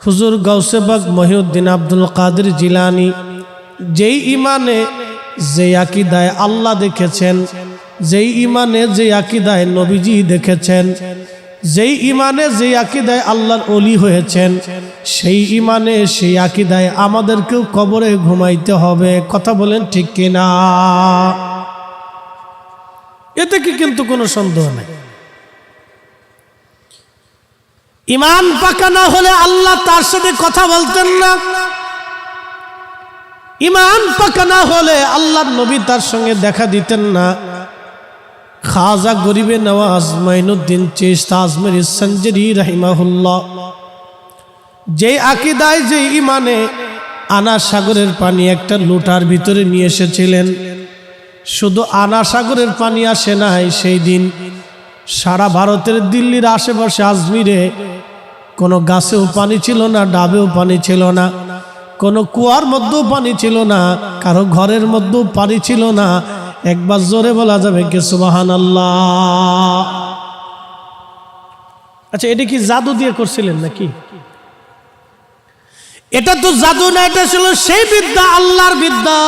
হুজুর গাউসে পাক মহিউদ্দিন আব্দুল কাদের জিলানী যেই ইমানে যে আকীদায় আল্লাহ দেখেছেন, যেই ইমানে যে আকীদায় নবীজি দেখেছেন, যেই ইমানে যে আকীদায় আল্লাহর ওলি হয়েছেন, সেই ইমানে সেই আকীদায় আমাদেরকেও কবরে ঘুমাইতে হবে। কথা বলেন ঠিক কিনা? এতে কি কিন্তু কোনো সন্দেহ নাই। ইমান পাকা না হলে আল্লাহ তার সাথে কথা বলতেন না। ইমান পাকা না হলে আল্লাহর নবী তার সঙ্গে দেখা দিতেন না। খাজা গরিবে নওয়াজ মাইনুদ্দিন চিশতি আজমেরী সঞ্জরি রাহিমাহুল্লাহ যে আকীদায় যে ইমানে আনা সাগরের পানি একটা লোটার ভিতরে নিয়ে এসেছিলেন, শুধু আনা সাগরের পানি আসে নাই, সেই দিন সারা ভারতের দিল্লির আশেপাশে আজমিরে কোনো গাছেও পানি ছিল না, ডাবেও পানি ছিল না, কোনো কুয়ার মধ্যেও পানি ছিল না, কারো ঘরের মধ্যেও পানি ছিল না। একবার জোরে বলা যাবে কি সুবহানাল্লাহ? আচ্ছা, এটা কি জাদু দিয়ে করছিলেন নাকি? এটা তো জাদু না, এটা ছিল সেই বিদ্যা, আল্লাহর বিদ্যা।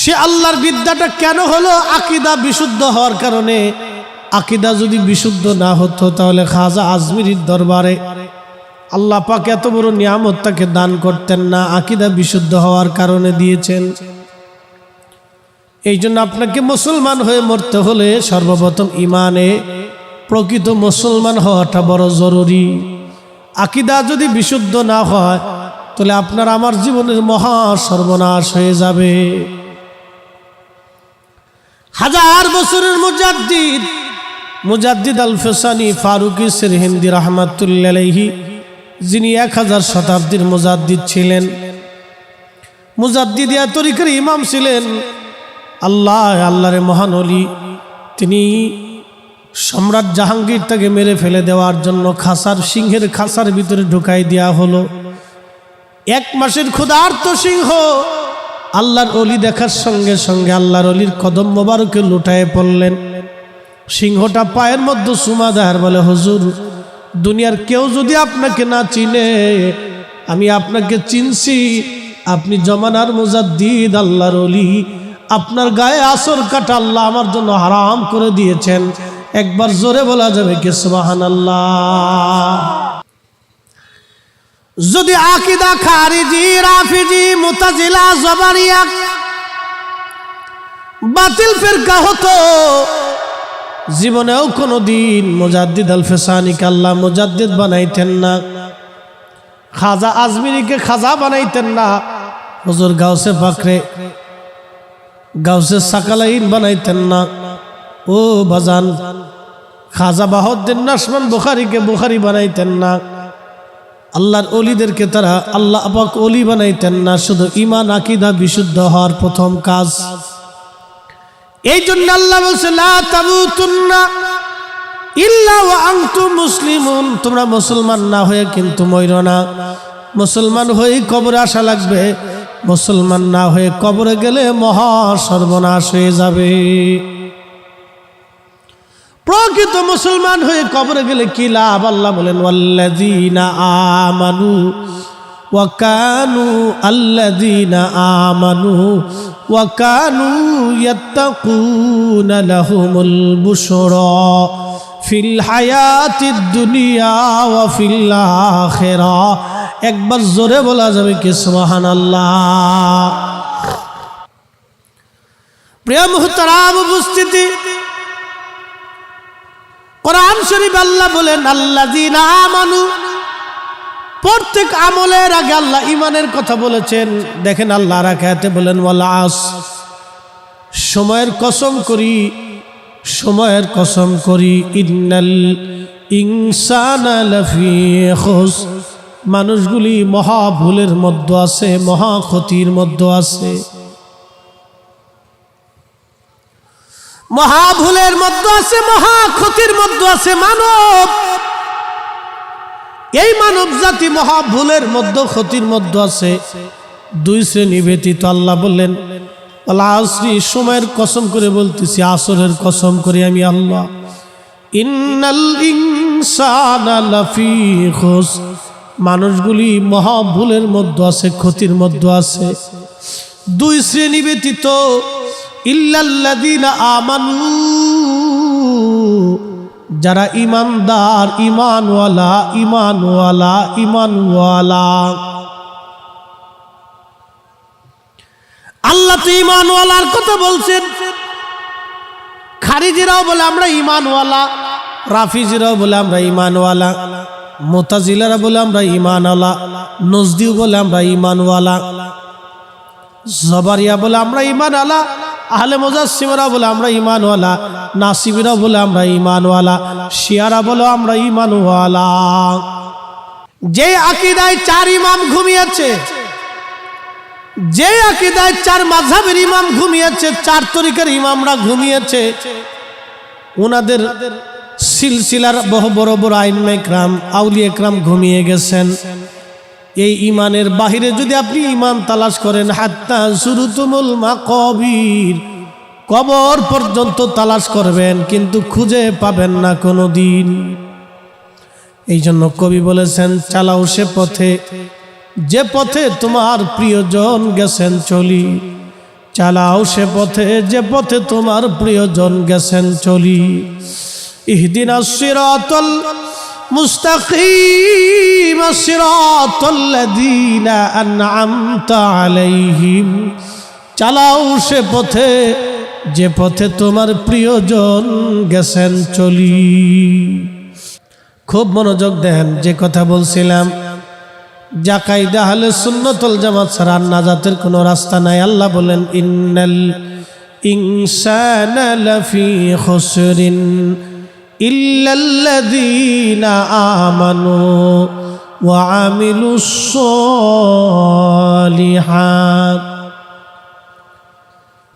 সে আল্লাহর বিদ্যাটা কেন হলো? আকীদা বিশুদ্ধ হওয়ার কারণে। আকীদা যদি বিশুদ্ধ না হতো তাহলে খাজা আজমিরির দরবারে আল্লাহ পাক এত বড় নিয়ামত তাকে দান করতেন না। আকীদা বিশুদ্ধ হওয়ার কারণে দিয়েছেন। এই জন্য আপনাকে মুসলমান হয়ে মরতে হলে সর্বপ্রথম ইমানে প্রকৃত মুসলমান হওয়াটা বড় জরুরি। আকীদা যদি বিশুদ্ধ না হয় তাহলে আপনার আমার জীবনের মহা সর্বনাশ হয়ে যাবে। হাজার বছরের মুজাদ্দিদ আল ফসানি ফারুকি সিরহিন্দি রাহমাতুল্লাহি আলাইহি, যিনি 1000 শতাব্দীর মুজাদ্দিদ ছিলেন, মুজাদ্দিদিয়া তরিকার ইমাম ছিলেন, আল্লাহর মহান ওলি। তিনি সম্রাট জাহাঙ্গীর তাকে মেরে ফেলে দেওয়ার জন্য সিংহের খাঁচার ভিতরে ঢুকাই দেওয়া হলো। 1 মাসের ক্ষুধার্ত সিংহ আল্লাহর ওলি দেখার সঙ্গে সঙ্গে আল্লাহর ওলির কদম মোবারকে লুটায়ে পড়লেন। সিংহটা পায়ের মধ্যে চুমা দেয়ার বলে, হুজুর, দুনিয়ার কেউ যদি আপনাকে না চিনে, আমি আপনাকে চিনছি। আপনি জমানার মুজাদ্দিদ, আল্লাহর ওলি। আপনার গায়ে আসর কাটা আল্লাহ আমার জন্য হারাম করে দিয়েছেন। একবার জোরে বলা যাবে কি সুবহানাল্লাহ? যদি আকীদা খারিজি, রাফিজি, মুতাজিলা, জবারিয়া বাতিল ফিরকা হতো, জীবনেও কোনোদিন মুজাদ্দিদ আল ফসানিকে আল্লাহ মুজাদ্দিদ বানাইতেন না, খাজা আজমিরিকে খাজা বানাইতেন না, হুজুর গাউসে পাকরে গাউসে সাকালাইন বানাইতেন না। ও বাজান, খাজা বাহাউদ্দিন নাশমান বুখারীকে বুখারী বানাইতেন না। আল্লাহর ওলিদেরকে তারা আল্লাহ পাক ওলি বানাইতেন না। শুধু ঈমান আকীদা বিশুদ্ধ হওয়ার প্রথম কাজ। এই জন্য আল্লাহ বলছে, লা তামুতুন্না ইল্লা ওয়া আনতুম মুসলিমুন। তোমরা মুসলমান না হয়ে কিন্তু মরো না। মুসলমান হয়েই কবরে আসা লাগবে। মুসলমান না হয়ে কবরে গেলে মহা সর্বনাশ হয়ে যাবে। প্রকৃত মুসলমান হয়ে কবরে গেলে কি লাভ? আল্লাহ বলেন, ওয়াল্লাযীনা আমানু ওয়া কানু আল্লাযীনা আমানু ওয়া কানু ইয়াত্তাকুনা লাহুমুল বুশরা ফিল হায়াতিদ দুনিয়া ওয়া ফিল আখিরাহ। একবার জোরে বলা যাবে কি সুবহানাল্লাহ? প্রিয় মুহতারাম উপস্থিতি, কোরআন শরীফ আল্লাহ বলেন আল্লাযীনা আমানু। প্রত্যেক আমলের আগে আল্লাহ ঈমানের কথা বলেছেন। দেখেন আল্লাহ আয়াতে বলেন, ওয়াল আস, সময়ের কসম করি, সময়ের কসম করি, ইন্নাল ইনসানা লাফি খুস, মানুষগুলি মহা ভুলের মধ্যে আছে, মহা ক্ষতির মধ্যে আছে। মহা ভুলের মধ্যে আছে, মহা ক্ষতির মধ্যে আছে মানব। এই মানব জাতি মহা ভুলের মধ্যে, ক্ষতির মধ্যে আছে। 2 শ্রেণী ব্যতীত আল্লাহ বললেন, আল আসরি, সময়ের কসম করে বলতেছি, আসরের কসম করে আমি আল্লাহ, ইন্নাল ইনসানা লাফি খুসর, মানুষগুলি মহা ভুলের মধ্যে আছে, ক্ষতির মধ্যে আছে। দুই শ্রেণী ব্যতীত, ইল্লাল্লাযীনা আমানু, যারা ইমানদার, ইমানওয়ালা, ইমানওয়ালা, ইমানওয়ালা। আল্লাহ তো ইমানওয়ালার কথা বলছেন। খারিজিরাও বলে আমরা ইমানওয়ালা, রাফিজিরাও বলে আমরা ইমানওয়ালা, মুতাজিলারা বলে আমরা ইমানওয়ালা, নজদিও বলে আমরা ইমানওয়ালা, জবারিয়া বলে আমরা ইমানওয়ালা, আহলে মুজাসসিমরা বলে আমরা ইমানওয়ালা, নাসিবিরা বলে আমরা ইমানওয়ালা, শিয়ারা বলে আমরা ইমানওয়ালা। যে আকীদায় চার ইমাম ঘুমিয়েছে, যে আকীদায় চার মাযহাবের ইমাম ঘুমিয়েছে, চার তরিকার ইমামরা ঘুমিয়েছে, ওনাদের সিলসিলার বহু বড় বড় আইম্মা ইকরাম, আউলিয়া ইকরাম ঘুমিয়ে গেছেন। এই ইমানের বাহিরে যদি আপনি ইমান তালাশ করেন, হাত্তা যুরতুমুল মাকাবির, কবর পর্যন্ত তালাশ করবেন, কিন্তু খুঁজে পাবেন না কোনো দিন। এই জন্য কবি বলেছেন, চালাও সে পথে যে পথে তোমার প্রিয়জন গেছেন চলি, চালাও সে পথে যে পথে তোমার প্রিয়জন গেছেন চলি। ইহদিনাস সিরাতাল মুস্তাকিম সিরাতাল্লাযীনা আন'আমতা আলাইহিম, চালাও সে পথে যে পথে তোমার প্রিয়জন গেছেন চলি। খুব মনোযোগ দেন, যে কথা বলছিলাম, যা কায়দা আহলে সুন্নাত ওয়াল জামাত ছাড়া নাজাতের কোনো রাস্তা নাই। আল্লাহ বলেন, ইন্নাল ইনসানা লাফি খুসরিন ইল্লাল্লাযীনা আমানু ওয়া আমিলুস সালিহাত।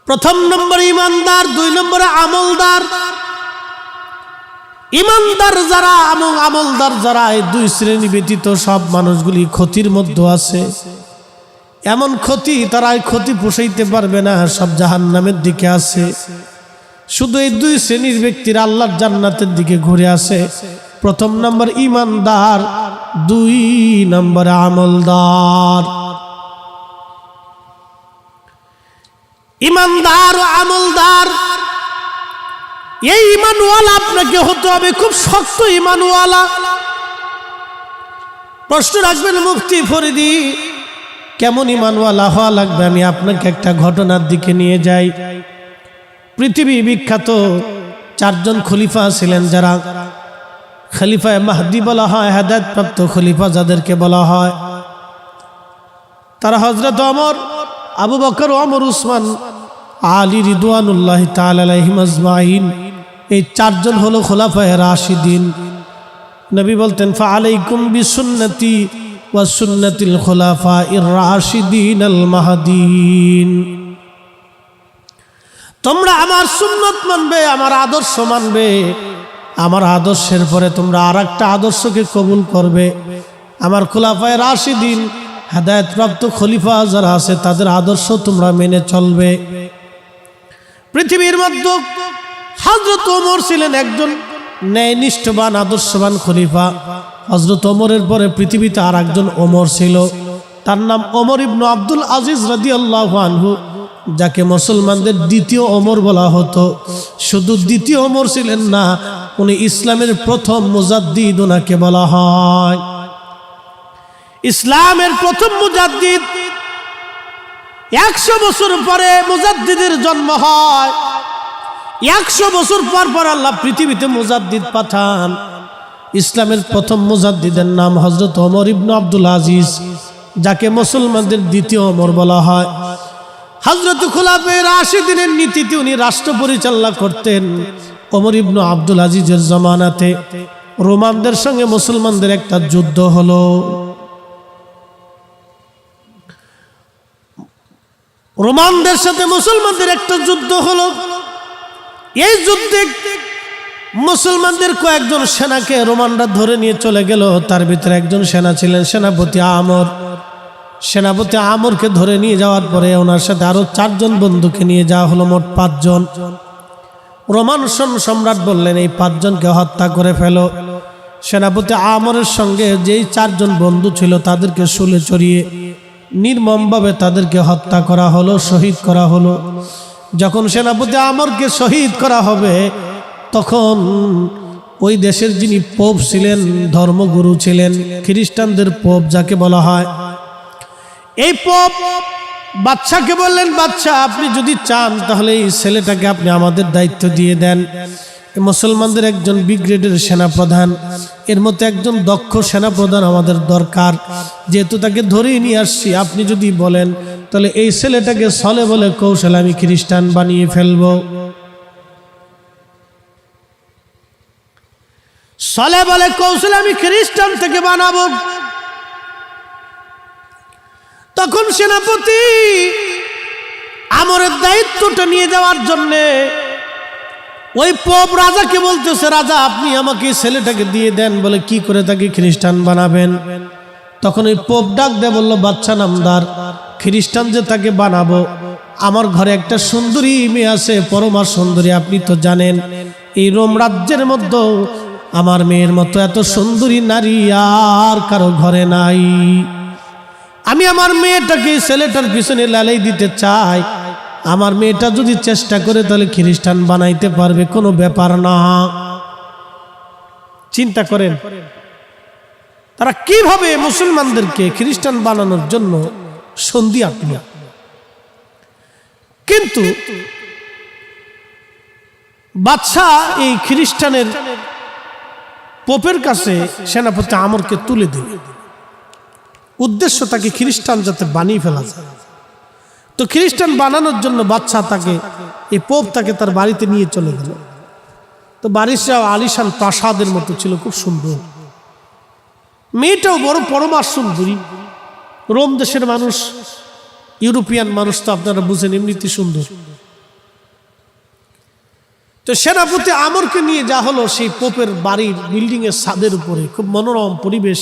প্রথম নম্বর ইমানদার, দুই নম্বরে আমলদার। ইমানদার যারা এবং আমলদার যারা, এই দুই শ্রেণী ব্যতীত সব মানুষগুলি ক্ষতির মধ্যে আছে। এমন ক্ষতি, তারা এই ক্ষতি পোষাইতে পারবে না, সব জাহান্নামের দিকে আছে। শুধু এই দুই শ্রেণীর ব্যক্তিরা আল্লাহর জান্নাতের দিকে ঘুরে আসে। প্রথম নম্বর ইমানদার, দুই নম্বরে আমলদার। ইমানদার ও আমলদার, এই ইমানওয়ালা আপনাকে হতে হবে, খুব শক্ত ইমানওয়ালা। প্রশ্ন রাখবেন মুফতি ফরিদি, কেমন ইমানওয়ালা হওয়া লাগবে? আমি আপনাকে একটা ঘটনার দিকে নিয়ে যাই। পৃথিবী বিখ্যাত চারজন খলিফা ছিলেন, যারা খলিফায়ে মাহদি বলা হয়, হেদায়েতপ্রাপ্ত খলিফা যাদেরকে বলা হয়। তারা হযরত ওমর, আবু বকর, ওমর, উসমান, আলী রিদওয়ানুল্লাহি তাআলা আলাইহিম আজমাইন। এই চারজন হলো খোলাফায়ে রাশিদিন। নবী বলতেন, ফাআলাইকুম বিসুন্নতি ওয়া সুন্নাতিল খুলাফাইর রাশিদিন আল মাহদিন। তোমরা আমার সুন্নত মানবে, আমার আদর্শ মানবে। আমার আদর্শের পরে তোমরা আরেকটা আদর্শকে কবুল করবে। আমার খোলাফায়ে রাশিদিন, হেদায়েতপ্রাপ্ত খলিফা যারা আছে, তাদের আদর্শ তোমরা মেনে চলবে। পৃথিবীর মধ্যে হযরত ওমর ছিলেন একজন ন্যায়নিষ্ঠবান, আদর্শবান খলিফা। হযরত ওমরের পরে পৃথিবীতে আর একজন ওমর ছিল, তার নাম ওমর ইবনে আব্দুল আজিজ রাদিয়াল্লাহু আনহু, যাকে মুসলমানদের দ্বিতীয় ওমর বলা হতো। শুধু দ্বিতীয় ওমর ছিলেন না, উনি ইসলামের প্রথম মুজাদ্দিদ ওনাকে বলা হয়। ইসলামের প্রথম মুজাদ্দিদ। 100 বছর পরে মুজাদ্দিদের জন্ম হয়। 100 বছর পর পর আল্লাহ পৃথিবীতে মুজাদ্দিদ পাঠান। ইসলামের প্রথম মুজাদ্দিদের নাম হযরত ওমর ইবনে আব্দুল আজিজ, যাকে মুসলমানদের দ্বিতীয় ওমর বলা হয়। হযরত খুলাফায়ে রাশিদিনের নীতিতে উনি রাষ্ট্র পরিচালনা করতেন। ওমর ইবনে আব্দুল আজিজের জামানাতে রোমানদের সঙ্গে মুসলমানদের একটা যুদ্ধ হলো। রোমানদের সাথে মুসলমানদের একটা যুদ্ধ হলো। এই যুদ্ধে মুসলমানদের কয়েকজন সেনাকে রোমানরা ধরে নিয়ে চলে গেল। তার ভিতরে একজন সেনা ছিলেন সেনাপতি আমর। সেনাপতি আমরকে ধরে নিয়ে যাওয়ার পরে ওনার সাথে আরো 4 জন বন্ধুকে নিয়ে যাওয়া হলো, মোট 5 জন। রোমান সম্রাট বললেন এই 5 জনকে হত্যা করে ফেলো। সেনাপতি আমরের সঙ্গে যেই 4 জন বন্ধু ছিল তাদেরকে শুলে চড়িয়ে নির্মমভাবে তাদেরকে হত্যা করা হলো, শহীদ করা হলো। যখন সেনাপতি আমরকে শহীদ করা হবে তখন ওই দেশের যিনি পোপ ছিলেন, ধর্মগুরু ছিলেন, খ্রিস্টানদের পোপ যাকে বলা হয়, এই পোপ বাদশাকে বললেন, বাদশা আপনি যদি চান তাহলে এই ছেলেটাকে আপনি আমাদের দায়িত্ব দিয়ে দেন। মুসলমানদের একজন ব্রিগেডের সেনাপ্রধান, এর মধ্যে একজন দক্ষ সেনাপ্রধান আমাদের দরকার। যেহেতু তাকে ধরেই নিয়ে আসছি, আপনি যদি বলেন তাহলে এই ছেলেটাকে ছলে বলে কৌশলে আমি খ্রিস্টান বানিয়ে ফেলবো। ছলে বলে কৌশলে আমি খ্রিস্টান থেকে বানাবো। তখন সেনাপতি আমরের দায়িত্বটা নিয়ে যাওয়ার জন্যে ওই পোপ রাজাকে বলতেছে, রাজা আপনি আমাকে ছেলেটাকে দিয়ে দেন, বলে কি করে তাকে খ্রিস্টান বানাবেন? তখন ওই পোপ ডাক দিয়ে বলল, বাদশা নামদার, খ্রিস্টান যে তাকে বানাবো, আমার ঘরে একটা সুন্দরী মেয়ে আছে, পরমা সুন্দরী। আপনি তো জানেন এই রোম রাজ্যের মধ্যে আমার মেয়ের মতো এত সুন্দরী নারী আর কারো ঘরে নাই। আমি আমার মেয়েটাকে ছেলেটার পিছনে লালাই দিতে চাই। আমার মেয়েটা যদি চেষ্টা করে তাহলে খ্রিস্টান বানাইতে পারবে, কোনো ব্যাপার না। চিন্তা করেন তারা কিভাবে মুসলমানদেরকে খ্রিস্টান বানানোর জন্য সন্ধি আঁকল। কিন্তু বাদশাহ এই খ্রিস্টানের পোপের কাছে সেনাপতি আমরকে তুলে দিল। উদ্দেশ্য তাকে খ্রিস্টান যাতে বানিয়ে ফেলা যায়। তো খ্রিস্টান বানানোর জন্য বাদশাহ তাকে, এই পোপ তাকে তার বাড়িতে নিয়ে চলে গেল। তো বাড়িটা আলিশান প্রাসাদের মতো ছিল, খুব সুন্দর। মেয়েটাও বড় পরমা সুন্দরী। রোম দেশের মানুষ, ইউরোপিয়ান মানুষ তো আপনারা বুঝেন এমনিতে সুন্দর। তো সেনাপতি আমরকে নিয়ে যা হলো সেই পোপের বাড়ির বিল্ডিং এর ছাদের উপরে, খুব মনোরম পরিবেশ,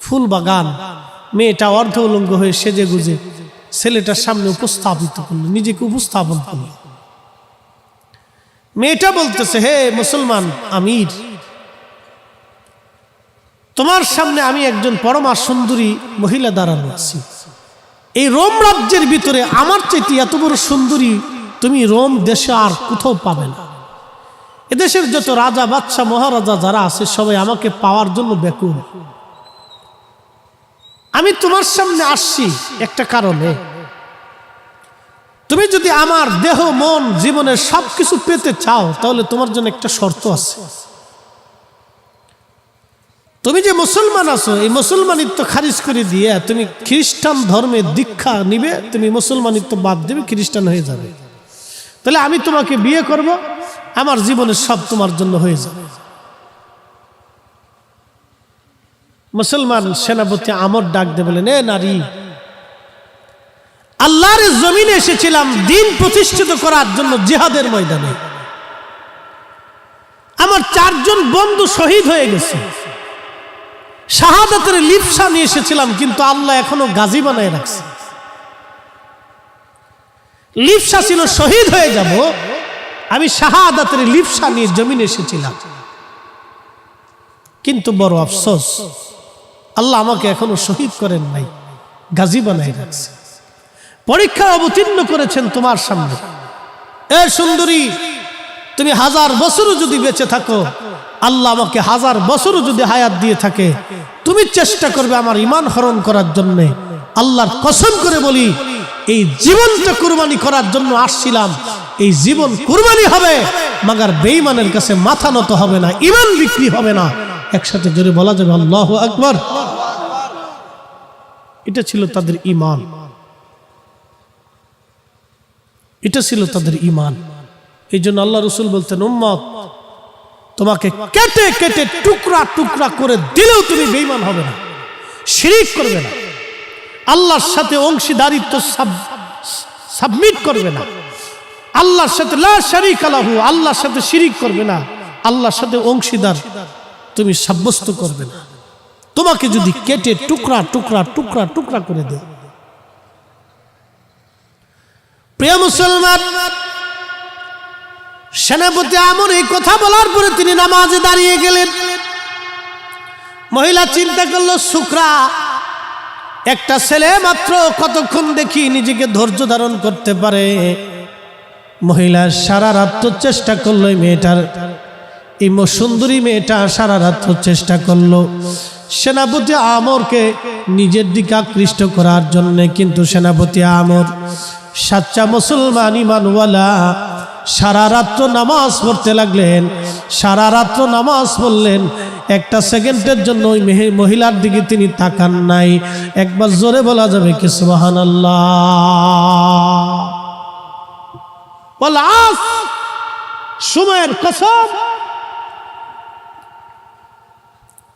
ফুল বাগান। মেয়েটা অর্ধ উলঙ্গ হয়ে সেজে গুজে ছেলেটার সামনে উপস্থাপিত করলো, নিজেকে উপস্থাপন করলো। মেয়েটা বলতেছে, হে মুসলমান আমির, তোমার সামনে আমি একজন পরমা সুন্দরী মহিলা দাঁড়ানো আছি। এই রোম রাজ্যের ভিতরে আমার চাইতে এত বড় সুন্দরী তুমি রোম দেশে আর কোথাও পাবে না। এদেশের যত রাজা বাদশা মহারাজা যারা আছে সবাই আমাকে পাওয়ার জন্য ব্যাকুল। আমি তোমার সামনে আসছি একটা কারণে, তুমি যদি আমার দেহ মন জীবনের সবকিছু পেতে চাও তাহলে তোমার জন্য একটা শর্ত আছে। তুমি যে মুসলমান আছো, এই মুসলমানিত্ব খারিজ করে দিয়ে তুমি খ্রিস্টান ধর্মের দীক্ষা নিবে, তুমি মুসলমানিত্ব বাদ দেবে, খ্রিস্টান হয়ে যাবে। তাহলে আমি তোমাকে বিয়ে করব, আমার জীবনের সব তোমার জন্য হয়ে যাবে। মুসলমান সেনাপতি আমর ডাক দিয়ে বলেন, এ নারী, আল্লাহর জমিনে এসেছিলাম দিন প্রতিষ্ঠিত করার জন্য জিহাদের ময়দানে। আমার 4 জন বন্ধু শহীদ হয়ে গেছে, শাহাদাতের লিপসা নিয়ে এসেছিলাম, কিন্তু আল্লাহ এখনো গাজী বানায় রাখছে। লিপসা ছিল শহীদ হয়ে যাব, আমি শাহাদাতের লিপসা নিয়ে জমিনে এসেছিলাম, কিন্তু বড় আফসোস আল্লাহ আমাকে এখনো শহীদ করেন নাই, গাজী বানায় রাখছে। পরীক্ষা অবতীর্ণ করেছেন তোমার সামনে। এ সুন্দরী, তুমি 1000 বছরও যদি বেঁচে থাকো, আল্লাহ আমাকে 1000 বছরও যদি হায়াত দিয়ে থাকে, তুমি চেষ্টা করবে আমার ঈমান হরণ করার জন্য। আল্লাহর কসম করে বলি, এই জীবনটা কুরবানি করার জন্য আসছিলাম, এই জীবন কুরবানি হবে, মাগার বেঈমানের কাছে মাথা নত হবে না, ঈমান বিক্রি হবে না। একসাথে জোরে বলা যাবে আল্লাহু আকবার। এটা ছিল তাদের ঈমান, এটা ছিল তাদের ঈমান। এই জন্য আল্লাহ রাসূল বলতেন, উম্মত তোমাকে কেটে কেটে টুকরা টুকরা করে দিলেও তুমি বেঈমান হবে না, শিরিক করবে না, আল্লাহর সাথে অংশীদারিত্ব সাবমিট করবে না, আল্লাহর সাথে লা শারীকা লাহু, আল্লাহর সাথে শিরিক করবে না, আল্লাহর সাথে অংশীদার তুমি সাব্যস্ত করবে না। তোমাকে যদি কেটে টুকরা টুকরা টুকরা টুকরা করে দেয়। প্রিয় মুসলমান, সেনাপতি আমর এই কথা বলার পরে তিনি নামাজে দাঁড়িয়ে গেলেন। মহিলা চিন্তা করলো, শুকরা একটা ছেলে মাত্র, কতক্ষণ দেখি নিজেকে ধৈর্য ধারণ করতে পারে। মহিলা সারা রাত চেষ্টা করলো, এই মেয়েটার, এই সুন্দরী মেয়েটা সারা রাত চেষ্টা করলো সেনাপতি আমরকে নিজের দিকে আকৃষ্ট করার জন্য। কিন্তু সেনাপতি আমর সাচ্চা মুসলমান ইমানওয়ালা, সারা রাত্র নামাজ পড়তে লাগলেন, সারা রাত্র নামাজ পড়লেন, একটা সেকেন্ডের জন্য ওই মহিলার দিকে তিনি তাকান নাই। একবার জোরে বলা যাবে কি সুবহানাল্লাহ? সময়ের কসম,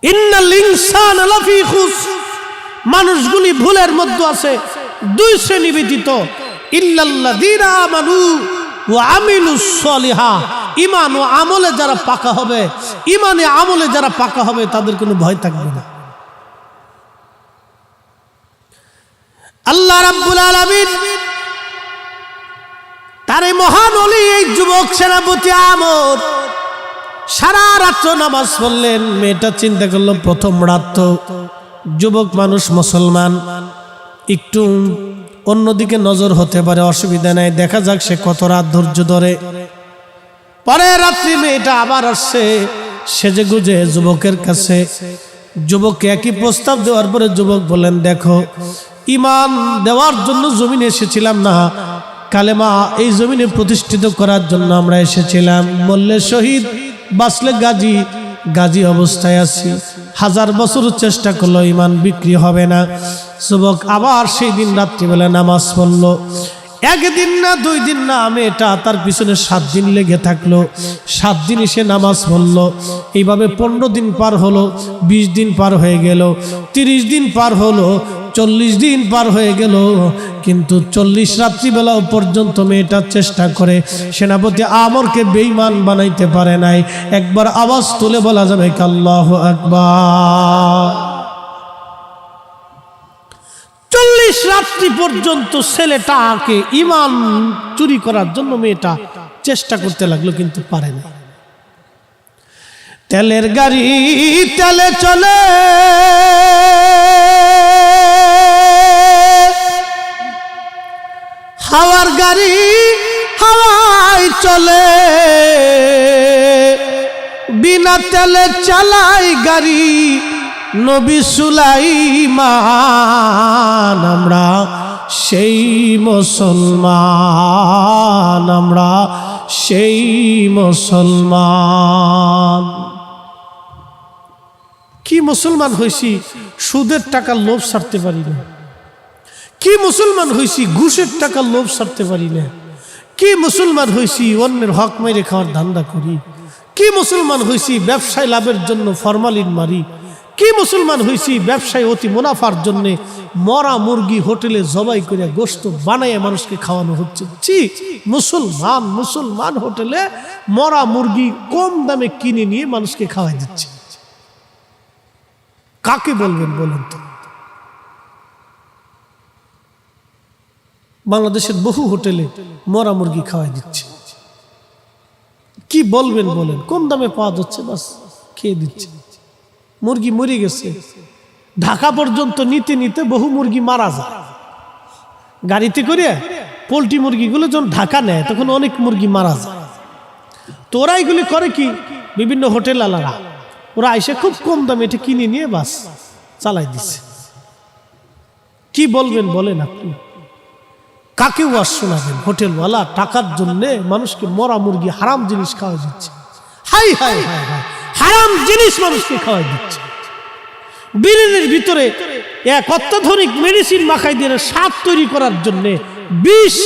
ইন্নাল ইনসানা লাফি খুসর, মানুষগুলি ভুলের মধ্যে আছে। দুই শ্রেণী ব্যতীত, ইল্লাল্লাযীনা আমানু ওয়া আমিলুস সলিহাত, ঈমান ও আমলে যারা পাকা হবে, ঈমানে আমলে যারা পাকা হবে তাদের কোনো ভয় থাকবে না। আল্লাহ রাব্বুল আলামিন তার এই মহান ওলি, এই যুবক সেনাপতি আমর সারা রাত্র নামাজ পড়লেন। মেয়েটা চিন্তা করলো, প্রথম রাত তো, যুবক মানুষ, মুসলমান, একটু অন্যদিকে নজর হতে পারে, অসুবিধা নাই, দেখা যাক সে কত রাত ধৈর্য ধরে। পরে রাত্রি মেয়েটা আবার আসছে সেজে গুজে যুবকের কাছে। যুবককে একই প্রস্তাব দেওয়ার পরে যুবক বলেন, দেখো, ঈমান দেওয়ার জন্য জমিনে এসেছিলাম না, কালেমা এই জমিনে প্রতিষ্ঠিত করার জন্য আমরা এসেছিলাম। বললে শহীদ, বাঁচলে গাজী, গাজী অবস্থায় আছি, 1000 বছর চেষ্টা করলো ঈমান বিক্রি হবে না। যুবক আবার সেই দিন রাত্রিবেলা নামাজ পড়লো। একদিন না, 2 দিন না, মেয়েটা তার পিছনে 7 দিন লেগে থাকলো। 7 দিন সে নামাজ পড়লো। এইভাবে 15 দিন পার হলো, 20 দিন পার হয়ে গেল, 30 দিন পার হলো, 40 দিন পার হয়ে গেল। কিন্তু 40 রাত্রিবেলাও পর্যন্ত মেয়েটা চেষ্টা করে সেনাপতি আমরকে বেঈমান বানাইতে পারে নাই। একবার আওয়াজ তুলে বলা যাবে আল্লাহু আকবার। 40 রাত্রি পর্যন্ত ছেলেটাকে ঈমান চুরি করার জন্য মেয়েটা চেষ্টা করতে লাগলো, কিন্তু পারে না। তেলের গাড়ি তেলে চলে, হাওয়ার গাড়ি হাওয়ায় চলে, বিনা তেলে চালাই গাড়ি নবী সুলাইমান। আমরা সেই মুসলমান, আমরা সেই মুসলমান। কি মুসলমান হয়েছি, সুদের টাকার লোভ ছাড়তে পারি না। কি মুসলমান হয়েছি, ঘুষের টাকার লোভ ছাড়তে পারি না। কি মুসলমান হয়েছি, অন্যের হক মেরে খাওয়ার ধান্দা করি। কি মুসলমান হয়েছি, ব্যবসায় লাভের জন্য ফরমালিন মারি। কি মুসলমান হয়েছি, ব্যবসায় অতি মুনাফার জন্য মরা মুরগি হোটেলে জবাই করে গোশত বানায় মানুষকে খাওয়ানো হচ্ছে। জি, মুসলমান, মুসলমান হোটেলে মরা মুরগি কম দামে কিনে নিয়ে মানুষকে খাওয়াই দিচ্ছে। কাকে বলবেন বলেন তো? বাংলাদেশের বহু হোটেলে মরা মুরগি খাওয়াই দিচ্ছে। কি বলবেন বলেন? কম দামে পাওয়া যাচ্ছে, বাস খেয়ে দিচ্ছে। মুরগি মরে গেছে, ঢাকা পর্যন্ত নিতে নিতে বহু মুরগি মারা যায়। গাড়িতে করে পোলট্রি মুরগিগুলো যখন ঢাকা নেয় তখন অনেক মুরগি মারা যায়। তো ওরা এগুলি করে কি, বিভিন্ন হোটেল আলারা ওরা এসে খুব কম দামে এটা কিনে নিয়ে বাস চালাই দিচ্ছে। কি বলবেন বলেন আপনি? কাকে ওয়াজ শোনাবেন? হোটেলওয়ালা টাকার জন্যে মানুষকে মরা মুরগি, হারাম জিনিস খাওয়া দিচ্ছে। হাই হাই হাই হাই, হারাম জিনিস মানুষকে খাওয়াই দিচ্ছে। বিরিয়ানির ভিতরে এক অত্যাধুনিক মেডিসিন মাখাই দিয়ে স্বাদ তৈরি করার জন্য বিষ,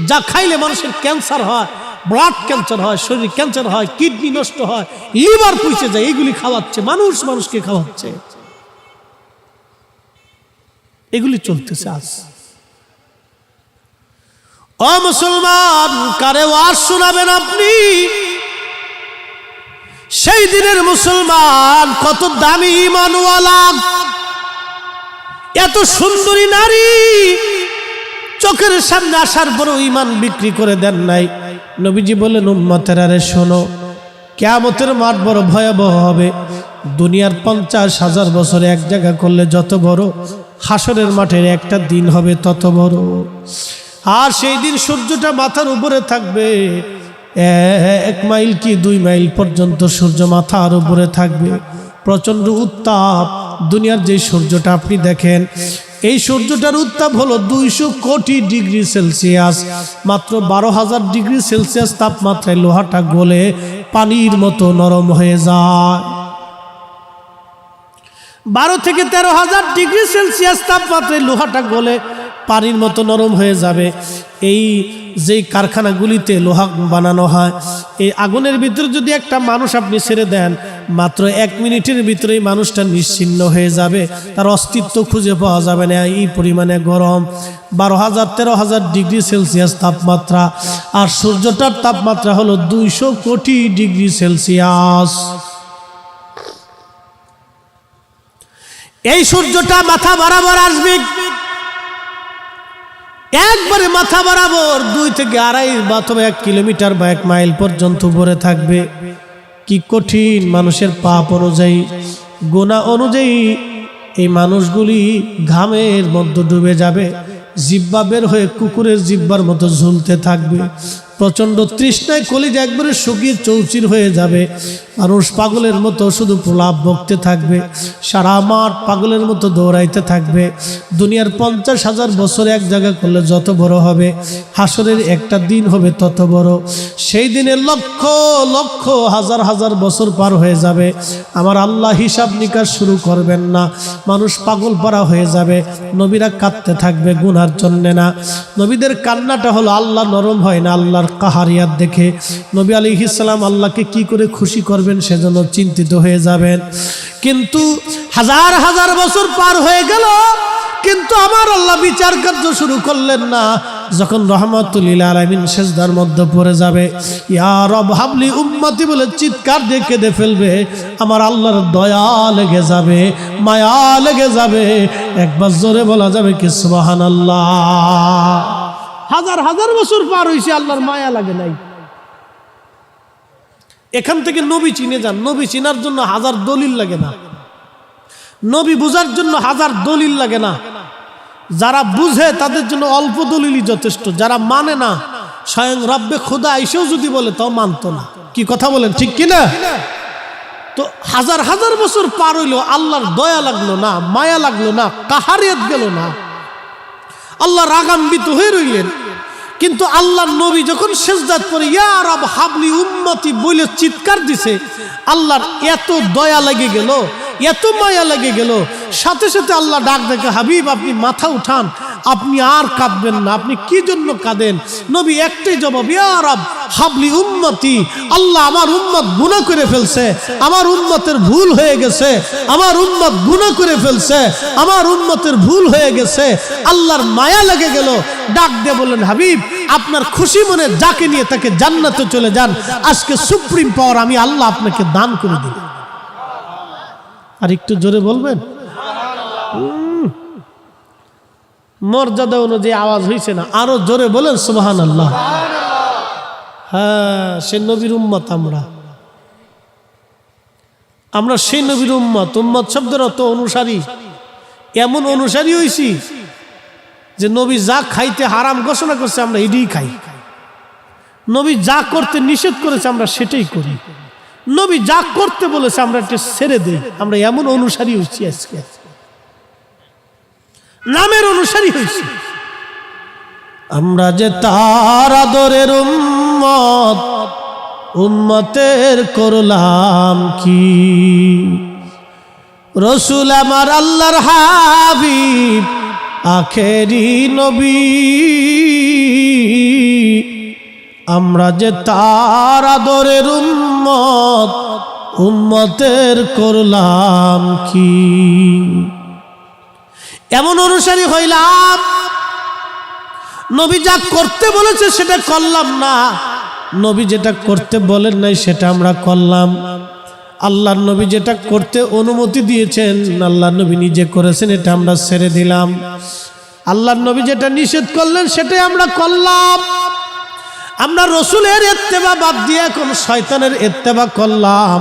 যা খাইলে মানুষের ক্যান্সার হয়, ব্লাড ক্যান্সার হয়, শরীর ক্যান্সার হয়, কিডনি নষ্ট হয়, লিভার পুষে যায়, এগুলি খাওয়াচ্ছে মানুষ, মানুষকে খাওয়াচ্ছে। এগুলি চলতেছে আজ। ও মুসলমান, কারে ওয়াজ শোনাবেন আপনি? সেই দিনের মুসলমান কত দামি ঈমানওয়ালা, এত সুন্দরী নারী, চোখের সামনে আসার পরও ঈমান বিক্রি করে দেন নাই। নবীজি বললেন, উম্মতেরা রে শোনো, কিয়ামতের মাঠ বড় ভয়াবহ হবে। দুনিয়ার 50,000 বছর এক জায়গা করলে যত বড়, হাসরের মাঠের একটা দিন হবে তত বড়। আর সেই দিন সূর্যটা মাথার উপরে থাকবে, 1 মাইল কি 2 মাইল পর্যন্ত সূর্য মাথার উপরে থাকবে। প্রচন্ড উত্তাপ। দুনিয়ার যে সূর্যটা আপনি দেখেন, এই সূর্যটার উত্তাপ হলো 200 কোটি ডিগ্রি সেলসিয়াস। মাত্র 12,000 ডিগ্রি সেলসিয়াস তাপমাত্রায় লোহাটা গলে পানির মতো নরম হয়ে যায়। 12 থেকে 13,000 ডিগ্রি সেলসিয়াস তাপমাত্রায় লোহাটা গলে পানির মতো নরম হয়ে যাবে। এই যেই কারখানাগুলিতে লোহা বানানো হয়, এই আগুনের ভিতরে যদি একটা মানুষ আপনি ছেড়ে দেন, মাত্র 1 মিনিটের ভিতরেই মানুষটা নিশ্চিহ্ন হয়ে যাবে, তার অস্তিত্ব খুঁজে পাওয়া যাবে না। এই পরিমাণে গরম। 12,000-13,000 ডিগ্রি সেলসিয়াস তাপমাত্রা, আর সূর্যটার তাপমাত্রা হলো 200 কোটি ডিগ্রি সেলসিয়াস। এই সূর্যটা মাথা বরাবর আসবে, একবারে মাথা বরাবর 2 থেকে 2.5 বা 1 কিলোমিটার বা 1 মাইল পর্যন্ত উপরে থাকবে। কি কঠিন! মানুষের পাপ অনুযায়ী, গুনাহ অনুযায়ী এই মানুষগুলি ঘামের মধ্যে ডুবে যাবে, জিহ্বা বের হয়ে কুকুরের জিহ্বার মতো ঝুলতে থাকবে। প্রচন্ড তৃষ্ণায় কলিজা একবারে শুকিয়ে চৌচির হয়ে যাবে। মানুষ পাগলের মতো শুধু প্রলাপ বকতে থাকবে, সারা মাঠ পাগলের মতো দৌড়াইতে থাকবে। দুনিয়ার 50,000 বছর এক জায়গা করলে যত বড় হবে, হাসরের একটা দিন হবে তত বড়। সেই দিনে লক্ষ লক্ষ হাজার হাজার বছর পার হয়ে যাবে, আমার আল্লাহ হিসাব নিকাশ শুরু করবেন না। মানুষ পাগল পারা হয়ে যাবে। নবীরা কাঁদতে থাকবে গুনার জন্যে না। নবীদের কান্নাটা হলো আল্লাহ নরম হয় না, আল্লাহর কাহারিয়াত দেখে। নবী আলাইহিস সালাম আল্লাহকে কি করে খুশি করবেন সেজন্য চিন্তিত হয়ে যাবেন। কিন্তু হাজার হাজার বছর পার হয়ে গেল, কিন্তু আমার আল্লাহ বিচার কার্য শুরু করলেন না। যখন রহমাতুল লিল আলামিন সিজদার মধ্যে পড়ে যাবে, ইয়া রব হাবলি উম্মতি বলে চিৎকার দিয়ে কেঁদে ফেলবে, আমার আল্লাহর দয়া লেগে যাবে, মায়া লেগে যাবে। একবার জোরে বলা যাবে কি সুবহানাল্লাহ। হাজার হাজার বছর পার হয়েছে, আল্লাহর মায়া লাগে নাই। এখান থেকে নবী চিনে যান। নবী চিনার জন্য হাজার দলিল লাগে না, নবী বুঝার জন্য হাজার দলিল লাগে না। যারা বুঝে তাদের জন্য অল্প দলিলই যথেষ্ট। যারা মানে না, স্বয়ং রব্বে খোদা এসেও যদি বলে তাও মানতো না। কি কথা বলেন, ঠিক কিনা? তো হাজার হাজার বছর পার হইলো, আল্লাহর দয়া লাগলো না, মায়া লাগলো না, কাহারিয়াত গেল না। আল্লাহ রাগান্বিত হয়ে রইলেন। কিন্তু আল্লাহর নবী যখন সিজদাত পড়ে ইয়া রব হাবলি উম্মতি বলে চিৎকার দিছে, আল্লাহর এত দয়া লেগে গেল, এত মায়া লেগে গেল। সাথে সাথে আল্লাহ ডাক দেখে, হাবিব আপনি মাথা উঠান, আপনি আর কাঁদবেন না। আপনি কি জন্য কাঁদেন? নবী একটাই জবাব, ইয়া রব হাবলি উম্মতি। আল্লাহ আমার উম্মত গুনাহ করে ফেলছে, আমার উম্মতের ভুল হয়ে গেছে, আমার উম্মত গুনাহ করে ফেলছে, আমার উম্মতের ভুল হয়ে গেছে। আল্লাহর মায়া লেগে গেল। ডাক দিয়ে বললেন, হাবিব আপনার খুশি মনে যাকে নিয়ে তাকে জান্নাতে চলে যান। আজকে সুপ্রিম পাওয়ার আমি আল্লাহ আপনাকে দান করে দিই। আর একটু জোরে বলবেন, মর্যাদা অনুযায়ী আওয়াজ হয়েছে না? আরো জোরে বলেন সুবহানাল্লাহ। হ্যাঁ, সে নবীর উম্মত। আমরা সেই নবীর উম্মত। উম্মত শব্দের অর্থ অনুসারী। এমন অনুসারী হয়েছি যে নবী যা খাইতে হারাম ঘোষণা করছে আমরা এটাই খাই, নবী যা করতে নিষেধ করেছে আমরা সেটাই করি, নবী যা করতে বলেছে আমরা এটা ছেড়ে দেই। আমরা এমন অনুসারী হয়েছি, আজকে নামের অনুসারী হয়েছি। আমরা যে তার আদরের উম্মত, উম্মতের করলাম কি? রসুল আমার আল্লাহর হাবিব, আখেরি নবী। আমরা যে তার আদরের উম্মত, উম্মতের করলাম কি? এমন অনুসারী হইলাম, নবী যা করতে বলেছে সেটা করলাম না, নবী যেটা করতে বলেন নাই সেটা আমরা করলাম। আল্লাহর নবী যেটা করতে অনুমতি দিয়েছেন, আল্লাহর নবী নিজে করেছেন, এটা আমরা ছেড়ে দিলাম। আল্লাহর নবী যেটা নিষেধ করলেন সেটাই আমরা করলাম। আমরা রসুলের ইত্তেবা বাদ দিয়ে এখন শয়তানের ইত্তেবা করলাম।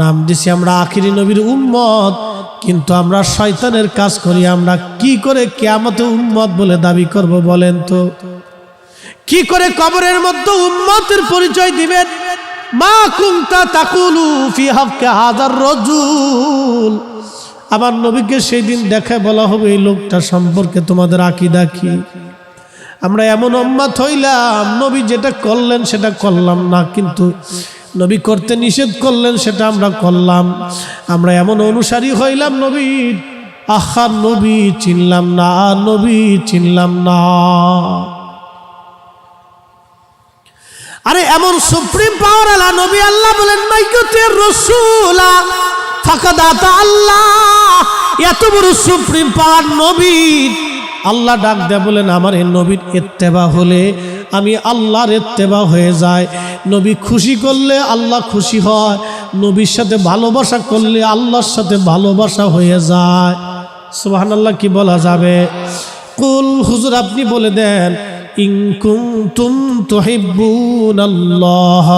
নাম দিছি আমরা আখিরি নবীর উম্মত, কিন্তু আমরা শয়তানের কাজ করি। আমরা কি করে কিয়ামতে উম্মত বলে দাবি করব বলেন তো? কি করে কবরের মধ্যে উম্মতের পরিচয় দিবেন? মা কুনতা তাকুলু ফি হাক্কি হাযার রাজুল। আমার নবীকে সেই দিন দেখে বলা হবে এই লোকটা সম্পর্কে তোমাদের আকীদা কি? আমরা এমন উম্মত হইলাম নবী যেটা করলেন সেটা করলাম না, কিন্তু নবী করতে নিষেধ করলেন সেটা আমরা করলাম। আমরা এমন অনুসারী হইলাম নবীর, আহা নবী চিনলাম না, নবী চিনলাম না। আরে এমন সুপ্রিম পাওয়ার আলা নবী, আল্লাহ বলেন মাইয়ুতির রাসূলা ফাকাদ আতা আল্লাহ। এত বড় সুপ্রিম পাওয়ার নবী, আল্লাহ ডাক দেয়া বলেন আমার এই নবীর ইত্তেবা হলে আমি আল্লাহর ইত্তেবা হয়ে যায়। নবী খুশি করলে আল্লাহ খুশি হয়, নবীর সাথে ভালোবাসা করলে আল্লাহর সাথে ভালোবাসা হয়ে যায়। সুবহানাল্লাহ কি বলা যাবে? কুল, হুজুর আপনি বলে দেন, ইন কুনতুম তুহিব্বুনাল্লাহ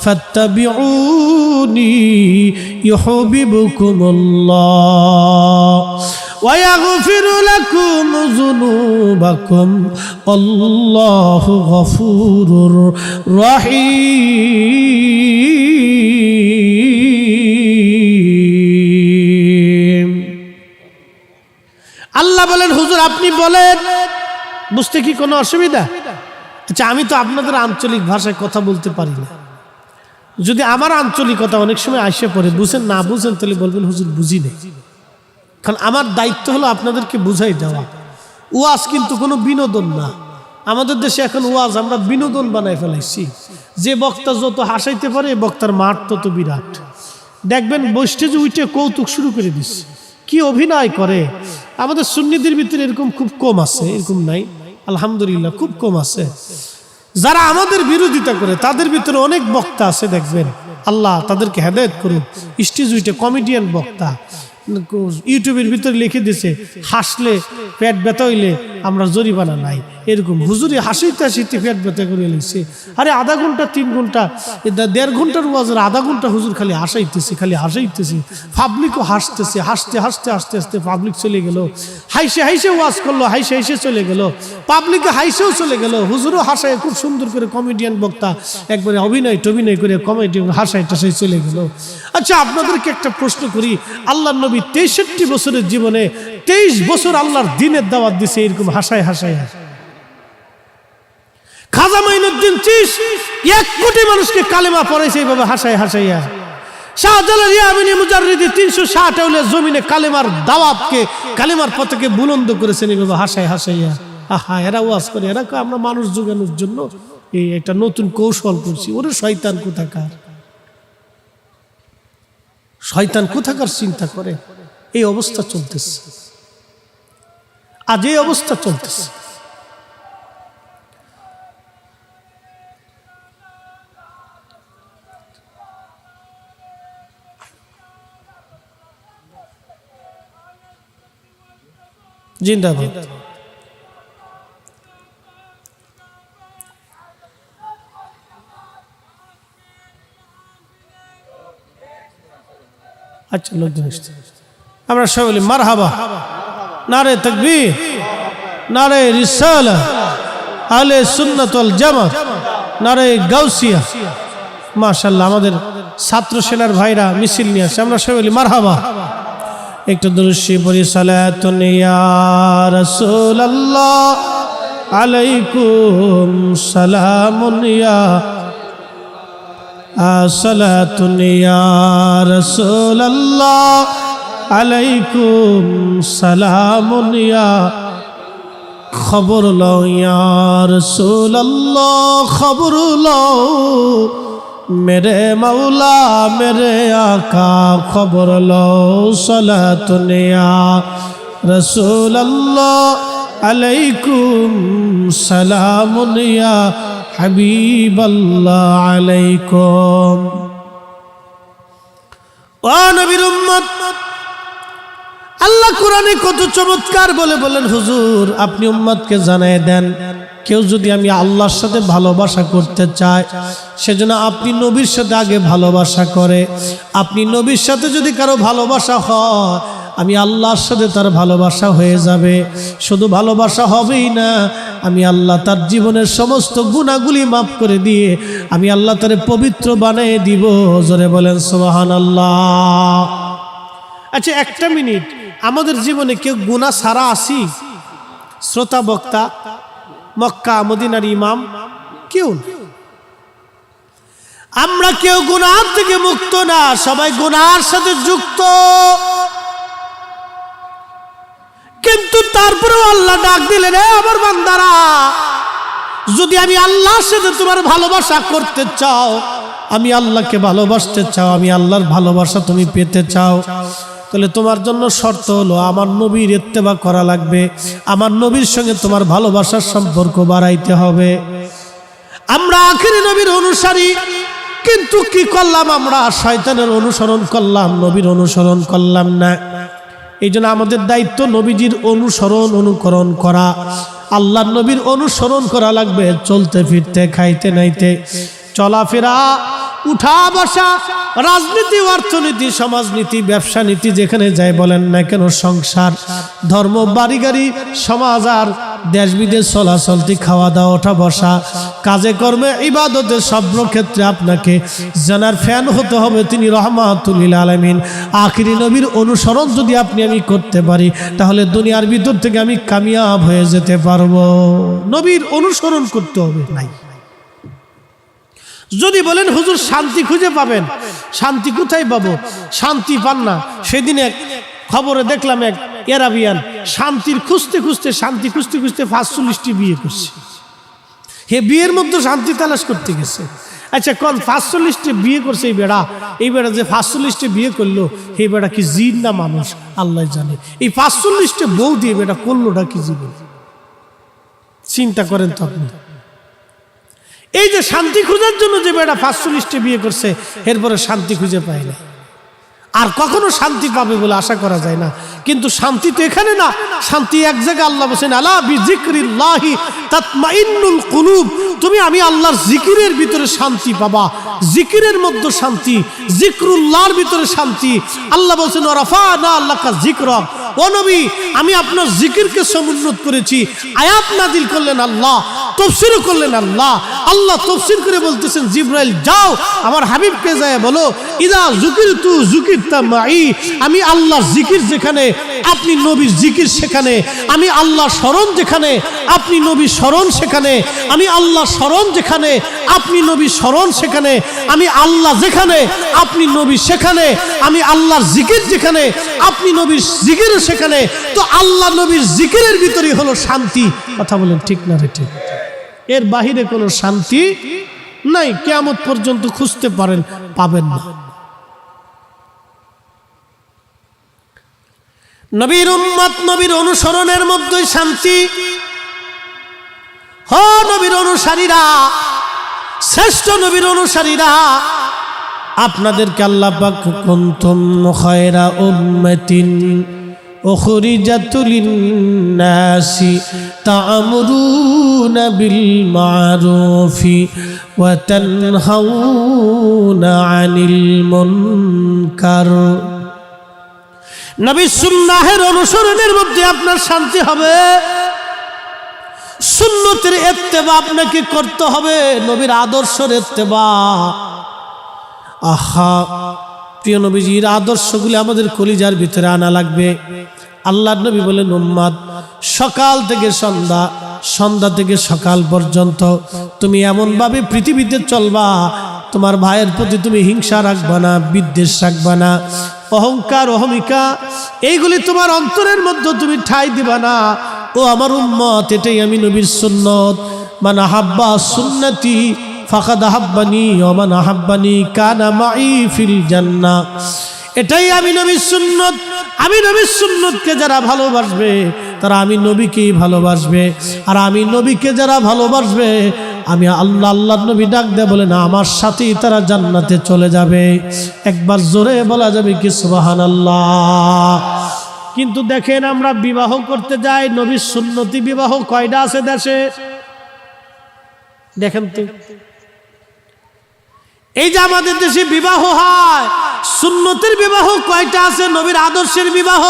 ফাত্তাবিউনি ইউহিব্বুকুমুল্লাহ ওয়া ইয়াগফিরু লাকুম যুনুবাকুম আল্লাহু গফুরুর রহিম। আল্লাহ বলেন হুজুর আপনি বলেন, বুঝতে কি কোনো অসুবিধা? আচ্ছা আমি তো আপনাদের আঞ্চলিক ভাষায় কথা বলতে পারি না। যদি আমার আঞ্চলিকতা অনেক সময় আসে পড়ে, বুঝেন না বুঝেন তাহলে বলবেন হুজুর বুঝি নেই। কারণ আমার দায়িত্ব হলো আপনাদেরকে বুঝাই দেওয়া। ওয়াজ কিন্তু কোনো বিনোদন না। আমাদের দেশে এখন ওয়াজ আমরা বিনোদন বানাই ফেলাইছি। যে বক্তা যত হাসাইতে পারে বক্তার মাঠ তত বিরাট। দেখবেন বৈষ্টেজে উঠে কৌতুক শুরু করে দিচ্ছে, কি অভিনয় করে। আমাদের সুন্নিদের ভিতরে এরকম খুব কম আছে, এরকম নাই আলহামদুলিল্লাহ, খুব কম আছে। যারা আমাদের বিরোধিতা করে তাদের ভিতরে অনেক বক্তা আছে, দেখবেন আল্লাহ তাদেরকে হেদায়েত করুন। স্টেজ উইটে কমেডিয়ান বক্তা ইউটিউবের ভিতরে লিখে দিছে হাসলে পেট ব্যথা হইলে আমরা জরিমানা নাই, এরকম হুজুরে হাসিতে হাসিতে পেট ব্যথা করে লিখছে। আরে আধা ঘন্টা 3 ঘন্টা 1.5 ঘন্টার ওয়াজের আধা ঘন্টা হুজুর খালি হাসাইতেছে, খালি হাসাইতেছে। পাবলিকও হাসতেছে, হাসতে হাসতে হাসতে হাসতে পাবলিক চলে গেল। হাইসে হাইসে ওয়াজ করলো, হাইসে হাইসে চলে গেল। পাবলিকে হাইসেও চলে গেল, হুজুরও হাসায় খুব সুন্দর করে। কমেডিয়ান বক্তা একবারে অভিনয় টভিনয় করে কমেডি হাসাই টাসাই চলে গেল। আচ্ছা আপনাদেরকে একটা প্রশ্ন করি, আল্লাহ নবী 63 বছরের জীবনে 23 বছর আল্লাহর দ্বীনের দাওয়াত দিছে এরকম হাসায় হাসায়। খাজা মাইনুদ্দিন চিশ 1 কোটি মানুষকে কালেমা পড়াইছে এইভাবে হাসায় হাসাইয়া। শাহজালাল ইয়ামিনী মুজাররিদি 360 আউলিয়া জমিনে কালেমার দাওয়াতকে, কালেমার পথকে বুলন্দ করেছেন এইভাবে হাসায় হাসাইয়া। আহা এরা ওয়াজ করে, এরা আমরা মানুষ জোগানোর জন্য এই একটা নতুন কৌশল করছি। ওরে শয়তান কোথাকার, শয়তান কোথাকার চিন্তা করে। এই অবস্থা চলতেছে, আজ এই অবস্থা চলতেছে। জিন্দাবাদ। আচ্ছা লোকজন আমরা সবাই বলি মারহাবা, নারে তাকবীর, নারে রিসালা, আহলে সুন্নাত ওয়াল জামাত, নারে গাউসিয়া। মাশাআল্লাহ আমাদের ছাত্র সেনার ভাইরা মিছিল নিয়ে আসে, আমরা সবাই বলি মারহাবা। একটু দুরূদ শরীফ পড়ি, সালাতুন ইয়া রাসূলুল্লাহ আলাইকুম সালামুন ইয়া সালাতুন ইয়া রাসূলুল্লাহ আলাইকুম সালামুন ইয়া। খবর লও ইয়া রাসূলুল্লাহ, খবর লও मेरे मौला मेरे आका, खबर लो सलातुन या रसूल अल्लाह अलैकुम सलामुन या हबीब अल्लाह अलैकुम। ओ नबीर उम्मत আল্লাহ কোরআনে কত চমৎকার বলেন, হুজুর আপনি উম্মতকে জানায় দেন, কেউ যদি আমি আল্লাহর সাথে ভালোবাসা করতে চায় সেজন্য আপনি নবীর সাথে আগে ভালোবাসা করে। আপনি নবীর সাথে যদি কারো ভালোবাসা হয়, আমি আল্লাহর সাথে তার ভালোবাসা হয়ে যাবে। শুধু ভালোবাসা হবেই না, আমি আল্লাহ তার জীবনের সমস্ত গুনাহগুলি মাফ করে দিয়ে আমি আল্লাহ তারে পবিত্র বানিয়ে দিব। জোরে বলেন সুবহানাল্লাহ। আচ্ছা, একটা মিনিট, আমাদের জীবনে কেউ গুনাহ ছাড়া আছি? শ্রোতা বক্তা, মক্কা মদিনার ইমাম, কেউ না। আমরা কেউ গুনাহ থেকে মুক্ত না, সবাই গুনাহর সাথে যুক্ত। কিন্তু তারপরেও আল্লাহ ডাক দিলেন, আমার বান্দারা, যদি আমি আল্লাহর সাথে তোমার ভালোবাসা করতে চাও, আমি আল্লাহকে ভালোবাসতে চাও, আমি আল্লাহর ভালোবাসা তুমি পেতে চাও, তাহলে তোমার জন্য শর্ত হলো আমার নবীর ইত্তেবা করা লাগবে। আমার নবীর সঙ্গে তোমার ভালোবাসার সম্পর্ক বাড়াইতে হবে। আমরা আখিরি নবীর অনুসারী, কিন্তু কি করলাম? আমরা শয়তানের অনুসরণ করলাম, নবীর অনুসরণ করলাম না। এই জন্য আমাদের দায়িত্ব নবীজির অনুকরণ করা। আল্লাহর নবীর অনুসরণ করা লাগবে, চলতে ফিরতে, খাইতে নাইতে, চলাফেরা, উঠা বসা, রাজনীতি, অর্থনীতি, সমাজনীতি, ব্যবসা নীতি, যেখানে যাই বলেন না কেন, সংসার, ধর্ম, বাড়ি গাড়ি, সমাজ আর দেশ বিদেশ চলাচলতি, খাওয়া দাওয়া, ওঠা বসা, কাজে কর্মে, ইবাদতে, সব ক্ষেত্রে আপনাকে জানার ফ্যান হতে হবে তিনি রহমাতুল লিল আলামিন। আখিরি নবীর অনুসরণ যদি আপনি আমি করতে পারি, তাহলে দুনিয়ার ভিতর থেকে আমি কামিয়াব হয়ে যেতে পারবো। নবীর অনুসরণ করতে হবে। নাই যদি বলেন হুজুর শান্তি খুঁজে পাবেন, শান্তি কোথায় পাবো? শান্তি পান না। সেদিন এক খবরে দেখলাম, এক এরাবিয়ান শান্তির খুঁজতে খুঁজতে, শান্তি খুঁজতে খুঁজতে 45টি বিয়ে করছে। হে বিয়ের মধ্যে শান্তি তালাশ করতে গেছে। আচ্ছা, কোন 45টি বিয়ে করছে এই বেড়া যে 45টি বিয়ে করলো, এই বেড়া কি জিন না মানুষ আল্লাহ জানে। এই 45টি বউ দিয়ে বেটা করলোটা কি জীবন? চিন্তা করেন তো আপনি। এই যে শান্তি খোঁজার জন্য যে বেটা 45টি বিয়ে করছে, এরপরে শান্তি খুঁজে পায় না। আর কখনো শান্তি পাবে বলে আশা করা যায় না। কিন্তু শান্তি তো এখানে না, শান্তি এক জায়গায়। আল্লাহ বলেন, আলা বিযিকরিল্লাহি তাতমাইন্নুল কুলুব। তুমি আমি আল্লাহর জিকিরের ভিতরে শান্তি পাবা। জিকিরের মধ্যে শান্তি, জিকরুল্লাহর ভিতরে শান্তি। আল্লাহ বলেন, ওয়া রাফা'না লাকা যিকরাক। ও নবী, আমি আপনার জিকিরকে সমুন্নত করেছি। আয়াত নাজিল করলেন আল্লাহ, তাফসীরও করলেন আল্লাহ। আল্লাহ তাফসীর করে বলতেছেন, জিবরাইল যাও আমার হাবিবকে যায় বলো, ইদা যুকিরতু যুকিরতা মাই। আমি আল্লাহর জিকির যেখানে, আপনি নবীর জিকির সেখানে। আমি আল্লাহর স্মরণ যেখানে, আপনি নবীর স্মরণ সেখানে। আমি আল্লাহর স্মরণ যেখানে, আপনি নবীর স্মরণ সেখানে। আমি আল্লাহ যেখানে, আপনি নবী সেখানে। আমি আল্লাহর জিকির যেখানে, আপনি নবীর জিকির সেখানে। তো আল্লাহ নবীর জিকিরের ভিতরেই হলো শান্তি। কথা বলেন ঠিক না রে? ঠিক। এর বাহিরে কোনো শান্তি নাই। কিয়ামত পর্যন্ত খুঁজতে পারেন, পাবেন না। নবীর উম্মত, নবীর অনুসরণের মধ্যেই শান্তি। ও নবীর অনুসারীরা, শ্রেষ্ঠ নবীর অনুসারীরা, আপনাদেরকে আল্লাহ পাক কুনতুম খায়রা উম্মাতিন উখরিজাত লিন-নাসি তা'মুরুনা বিল মা'রুফি ওয়া তানহাউনা আনিল মুনকার। নবী সুন্নাহের অনুসরণের মধ্যে আপনার শান্তি হবে। সুন্নতের ইত্তেবা আপনাকে করতে হবে, নবীর আদর্শের ইত্তেবা। আহা, প্রিয় নবীজির আদর্শগুলি আমাদের কলিজার ভিতরে আনা লাগবে। আল্লাহর নবী বলেন, উম্মত, সকাল থেকে সন্ধ্যা, সন্ধ্যা থেকে সকাল পর্যন্ত তুমি এমনভাবে পৃথিবীতে চলবা, তোমার ভাইয়ের প্রতি তুমি হিংসা রাখবা না, বিদ্বেষ রাখবা না, অহংকার, অহমিকা, এইগুলি তোমার অন্তরের মধ্যে তুমি ঠাঁই দিবা না। ও আমার উম্মত, এটাই আমি নবীর সুন্নত। মান আহাব্বা সুন্নতি ফাকাদ আহাব্বানি ওয়া মান আহাব্বানি কানা মাই ফিল জান্নাহ। এটাই আমি নবীর সুন্নত। আমি নবীর সুন্নতকে যারা ভালোবাসবে তারা আমি নবীকেই ভালোবাসবে। আর আমি নবীকে যারা ভালোবাসবে, আমি আল্লাহ, আল্লাহর নবী ডাক দেয়া বলে না, আমার সাথেই তারা জান্নাতে চলে যাবে। একবার জোরে বলা যাবে কি সুবহানাল্লাহ? কিন্তু দেখেন আমরা বিবাহ করতে যাই, নবীর সুন্নতি বিবাহ কয়টা আছে দেশে? দেখেন তো, এই যে আমাদের দেশে বিবাহ হয়, সুন্নতের বিবাহ কয়টা আছে? নবীর আদর্শের বিবাহ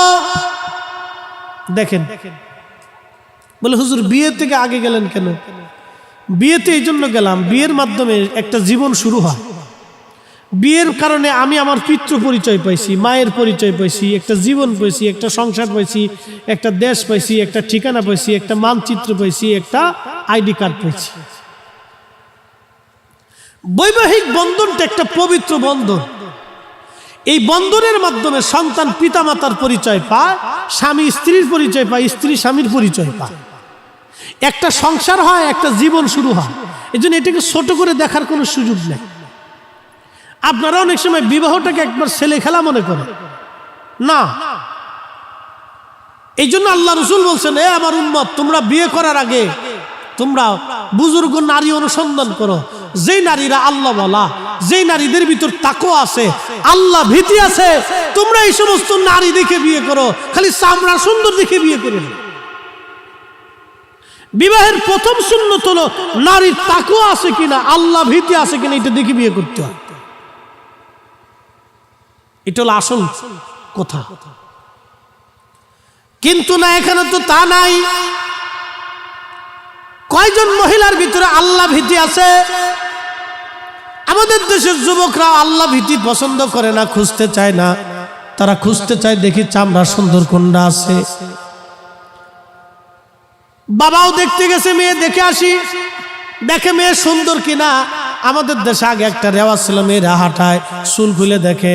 দেখেন। বলে হুজুর বিয়ে থেকে আগে গেলেন কেন? বিয়েতে এই জন্য গেলাম, বিয়ের মাধ্যমে একটা জীবন শুরু হয়। বিয়ের কারণে আমি আমার পিতৃ পরিচয় পাইছি, মায়ের পরিচয় পাইছি, একটা জীবন পাইছি, একটা সংসার পাইছি, একটা দেশ পাইছি, একটা ঠিকানা পাইছি, একটা মানচিত্র পাইছি, একটা আইডি কার্ড পাইছি। বৈবাহিক বন্ধনটা একটা পবিত্র বন্ধন। এই বন্ধনের মাধ্যমে সন্তান পিতামাতার পরিচয় পায়, স্বামী স্ত্রীর পরিচয় পায়, স্ত্রী স্বামীর পরিচয় পায়, একটা সংসার হয়, একটা জীবন শুরু হয়। এই জন্য এটাকে ছোট করে দেখার কোনো সুযোগ নেই। আপনারা অনেক সময় বিবাহটাকে একবার ছেলে খেলা মনে করেন না। এই জন্য আল্লাহ রসুল বলছেন, এ আমার উম্মত, তোমরা বিয়ে করার আগে তোমরা বুজুর্গ নারী অনুসন্ধান করো, যেই নারীরা আল্লাহ বলা, যেই নারীদের ভিতর তাকওয়া আছে, আল্লাহ ভীতি আছে, তোমরা এই সমস্ত নারী দেখে বিয়ে করো, খালি চামড়া সুন্দর দেখে বিয়ে করো না। বিবাহের প্রথম সুন্নত হলো নারীর তাকওয়া আছে কিনা, আল্লাহ ভীতি আছে কিনা, এটা দেখে বিয়ে করতে হয়। এটা হলো আসল কথা। কিন্তু না, এখানে তো তা নাই। কয়জন মহিলার ভিতরে আল্লাহ ভীতি আছে? আমাদের দেশের যুবকরা আল্লাহ ভীতি পছন্দ করে না, খুঁজতে চায় না। তারা খুঁজতে চায় দেখি চামড়া সুন্দর কোনটা আছে। বাবাও দেখতে গেছে, মেয়ে দেখে আসি, দেখে মেয়ে সুন্দর কিনা। আমাদের দেশে আগে একটা রেওয়াজ ছিল, মেয়েরা হাঁটায় চুল খুলে দেখে,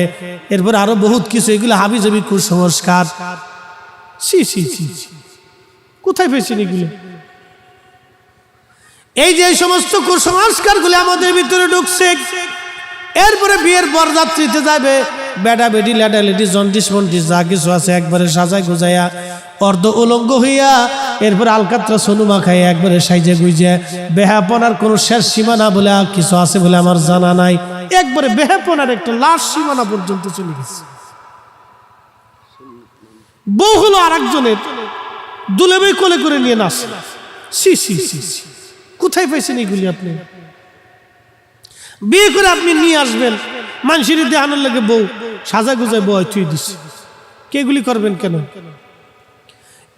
এরপর আরো বহুত কিছু, এগুলো হাবিজাবি কুসংস্কার। সি সি সি, কোথায় পেয়েছেন এগুলো? এই যে সমস্ত কুসংস্কার গুলি আমাদের ভিতরে ঢুকছে, এরপরে বিয়ের বরযাত্রীতে যাবে, বেটা বেটি লেডা লেডি জন্ডিস মন্ডিস যা কিছু আছে একবারে সাজায় গুজাইয়া অর্ধ উলঙ্গ হইয়া, এরপর আলকাতরা সোনুমা খাই একবারে সাইজে গুইজে, বেহাপনার কোনো শেষ সীমানা বলে কিছু আছে বলে আমার জানা নাই, একবারে বেহাপনার একটা লাশ সীমানা পর্যন্ত চলে গেছে। বউ হলো আর একজনের, দুলেবাই কোলে করে নিয়ে নাচ। সি সি সি, কোথায় পাইছেন এগুলি? আপনি বিয়ে করে আপনি নিয়ে আসবেন, মানুষের দেহানোর লাগে বউ সাজা গুজায় বউ থুই দিচ্ছে, কেগুলি করবেন কেন?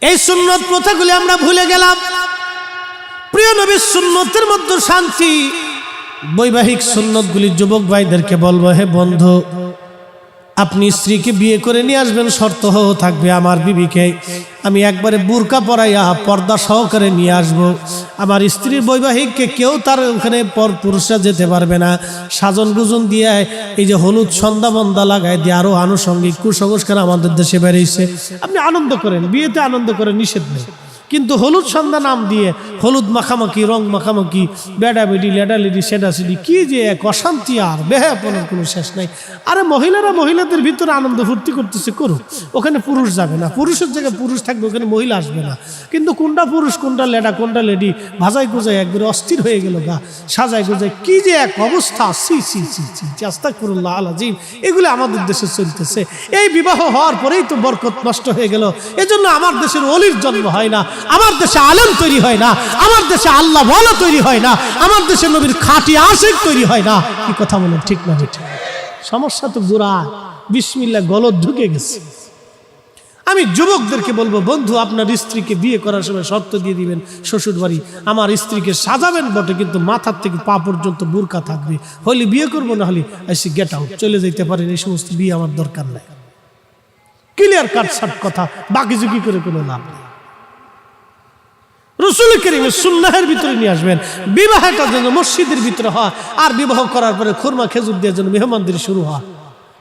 এই সুন্নত প্রথাগুলি আমরা ভুলে গেলাম। প্রিয় নবীর সুন্নতের মধ্যে শান্তি। বৈবাহিক সুন্নতগুলি যুবক ভাইদেরকে বলবো, হে বন্ধু, আপনি স্ত্রীকে বিয়ে করে নিয়ে আসবেন, শর্ত থাকবে আমার বিবিকে আমি একবারে বুরকা পরাইয়া পর্দা সহকারে নিয়ে আসব। আমার স্ত্রীর বৈবাহিককে কেউ তার ওখানে পর পুরুষরা যেতে পারবে না। সাজন গুজন দিয়ে এই যে হলুদ সন্ধ্যা বন্ধা লাগায় দিয়ে আরো আনুষঙ্গিক কুসংস্কার আমাদের দেশে বেরিয়েছে। আপনি আনন্দ করেন, বিয়েতে আনন্দ করেন, নিষেধ নেই, কিন্তু হলুদ সন্ধ্যা নাম দিয়ে হলুদ মাখামাখি, রং মাখামাখি, বেডা বেডি লেডা লেডি সেডা সেডি, কি যে এক অশান্তি আর বেহাপনার কোনো শেষ নাই। আরে মহিলারা মহিলাদের ভিতরে আনন্দ ফুর্তি করতেছে, করুক, ওখানে পুরুষ যাবে না, পুরুষের জায়গায় পুরুষ থাকবে, ওখানে মহিলা আসবে না। কিন্তু কোনটা পুরুষ কোনটা লেডা কোনটা লেডি ভাজাই গুজাই একবারে অস্থির হয়ে গেল গা, সাজাই গুজাই, কি যে এক অবস্থা। সি সি সি সি, আস্তাগফিরুল্লাহ আল আযীম, এগুলো আমাদের দেশে চলতেছে। এই বিবাহ হওয়ার পরেই তো বরকত নষ্ট হয়ে গেল। এজন্য আমার দেশের ওলির জন্ম হয় না, আমার দেশে আলেম তৈরি হয় না, আমার দেশে আল্লাহ ওয়ালা তৈরি হয় না, আমার দেশে নবীর খাঁটি আশিক তৈরি হয় না। কি কথা বলেন, ঠিক না? সমস্যা তো গুড়া, বিসমিল্লাহ গলত ঢুকে গেছে। আমি যুবকদেরকে বলবো, বন্ধু, আপনার স্ত্রীকে বিয়ে করার সময় শর্ত দিয়ে দিবেন, শ্বশুর বাড়ি আমার স্ত্রীকে সাজাবেন বটে, কিন্তু মাথার থেকে পা পর্যন্ত বুরকা থাকবে, হলে বিয়ে করবো, না হলে এসে গেট আউট, চলে যেতে পারেন, এই সমস্ত বিয়ে আমার দরকার নাই। ক্লিয়ার কাটসাট কথা, বাকি ঝুঁকি করে কোনো লাভ নেই। রাসূল কারীমের সুন্নাহের ভিতরে নিয়ে আসবেন। বিবাহটা যেন মসজিদের ভিতরে হয়, আর বিবাহ করার পরে খুরমা খেজুর দিয়ে যেন মেহমানদের শুরু হয়।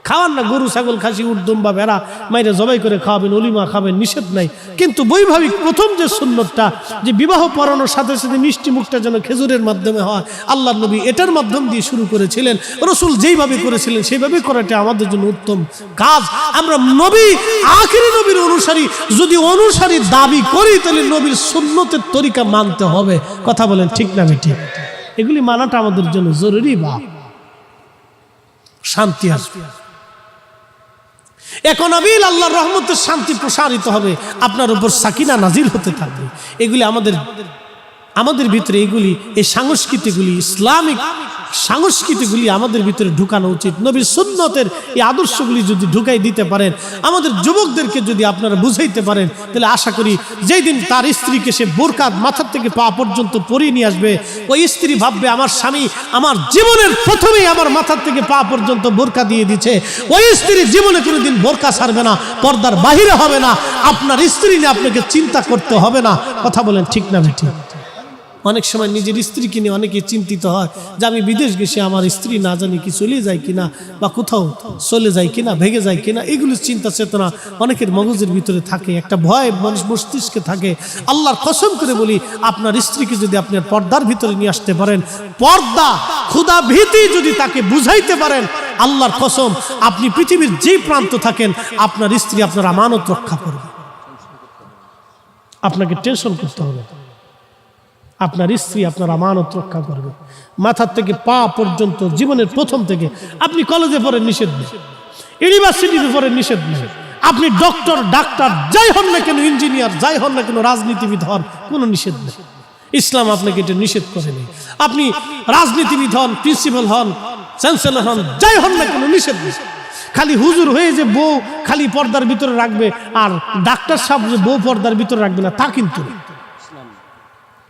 খাওয়ান না, গরু ছাগল খাসি উট দুম্বা ভেড়া মাইরে জবাই করে খাওয়াবেন, অলিমা খাবেন, নিষেধ নাই। কিন্তু বৈবাহিক প্রথম যে সুন্নতটা, যে বিবাহ পড়ানোর সাথে সাথে মিষ্টি মুখটা যেন খেজুরের মাধ্যমে হয়, আল্লাহর নবী এটার মাধ্যম দিয়ে শুরু করেছিলেন। রাসূল যেইভাবে করেছিলেন সেইভাবে করাটা আমাদের জন্য উত্তম কাজ। আমরা নবী, আখিরি নবীর অনুসারী, যদি অনুসারী দাবি করি, তাহলে নবীর সুন্নতের তরিকা মানতে হবে। কথা বলেন, ঠিক না বেঠিক? এগুলি মানাটা আমাদের জন্য জরুরি, বা শান্তি আসবে। এখন আবিল আল্লাহর রহমতের শান্তি প্রসারিত হবে, আপনার উপর সাকিনা নাজিল হতে থাকবে। এগুলি আমাদের ভিতরে, এগুলি এই সংস্কৃতিগুলি, ইসলামিক সংস্কৃতিগুলি আমাদের ভিতরে ঢুকানো উচিত। নবীর সুন্নতের এই আদর্শগুলি যদি ঢুকাই দিতে পারেন, আমাদের যুবকদেরকে যদি আপনারা বুঝাইতে পারেন, তাহলে আশা করি যেই দিন তার স্ত্রীকে সে বোরকা মাথার থেকে পা পর্যন্ত পরিয়ে নিয়ে আসবে, ওই স্ত্রী ভাববে আমার স্বামী আমার জীবনের প্রথমেই আমার মাথার থেকে পা পর্যন্ত বোরকা দিয়ে দিচ্ছে। ওই স্ত্রী জীবনে কোনোদিন বোরকা ছাড়বে না, পর্দার বাহিরে হবে না। আপনার স্ত্রী নিয়ে আপনাকে চিন্তা করতে হবে না। কথা বলেন ঠিক না বেটি? অনেক সময় নিজের স্ত্রীকে নিয়ে অনেকে চিন্তিত হয় যে আমি বিদেশ গেছি, আমার স্ত্রী না জানি কি চলে যায় কিনা, বা কোথাও চলে যায় কিনা, ভেগে যায় কিনা, এগুলোর চিন্তা চেতনা অনেকের মগজের ভিতরে থাকে, একটা ভয় মানুষ মস্তিষ্কে থাকে। আল্লাহর কসম করে বলি, আপনার স্ত্রীকে যদি আপনার পর্দার ভিতরে নিয়ে আসতে পারেন, পর্দা ক্ষুধা ভীতি যদি তাকে বুঝাইতে পারেন, আল্লাহর কসম আপনি পৃথিবীর যেই প্রান্ত থাকেন, আপনার স্ত্রী আপনার আমানত রক্ষা করবে। আপনাকে টেনশন করতে হবে, আপনার স্ত্রী আপনার আমানত রক্ষা করবে। মাথার থেকে পা পর্যন্ত জীবনের প্রথম থেকে। আপনি কলেজে পড়েন নিষেধ নেই, ইউনিভার্সিটিতে পড়েন নিষেধ নেই, আপনি ডক্টর ডাক্তার যাই হন না কেন, ইঞ্জিনিয়ার যাই হন না কেন, রাজনীতিবিদ হন, কোনো নিষেধ নেই। ইসলাম আপনাকে এটা নিষেধ করেনি। আপনি রাজনীতিবিদ হন, প্রিন্সিপাল হন, চ্যান্সেলর হন, যাই হন না কেন, নিষেধ নেই। খালি হুজুর হয়ে যে বউ খালি পর্দার ভিতরে রাখবে, আর ডাক্তার সাহেব যে বউ পর্দার ভিতরে রাখবে না, তা কিন্তু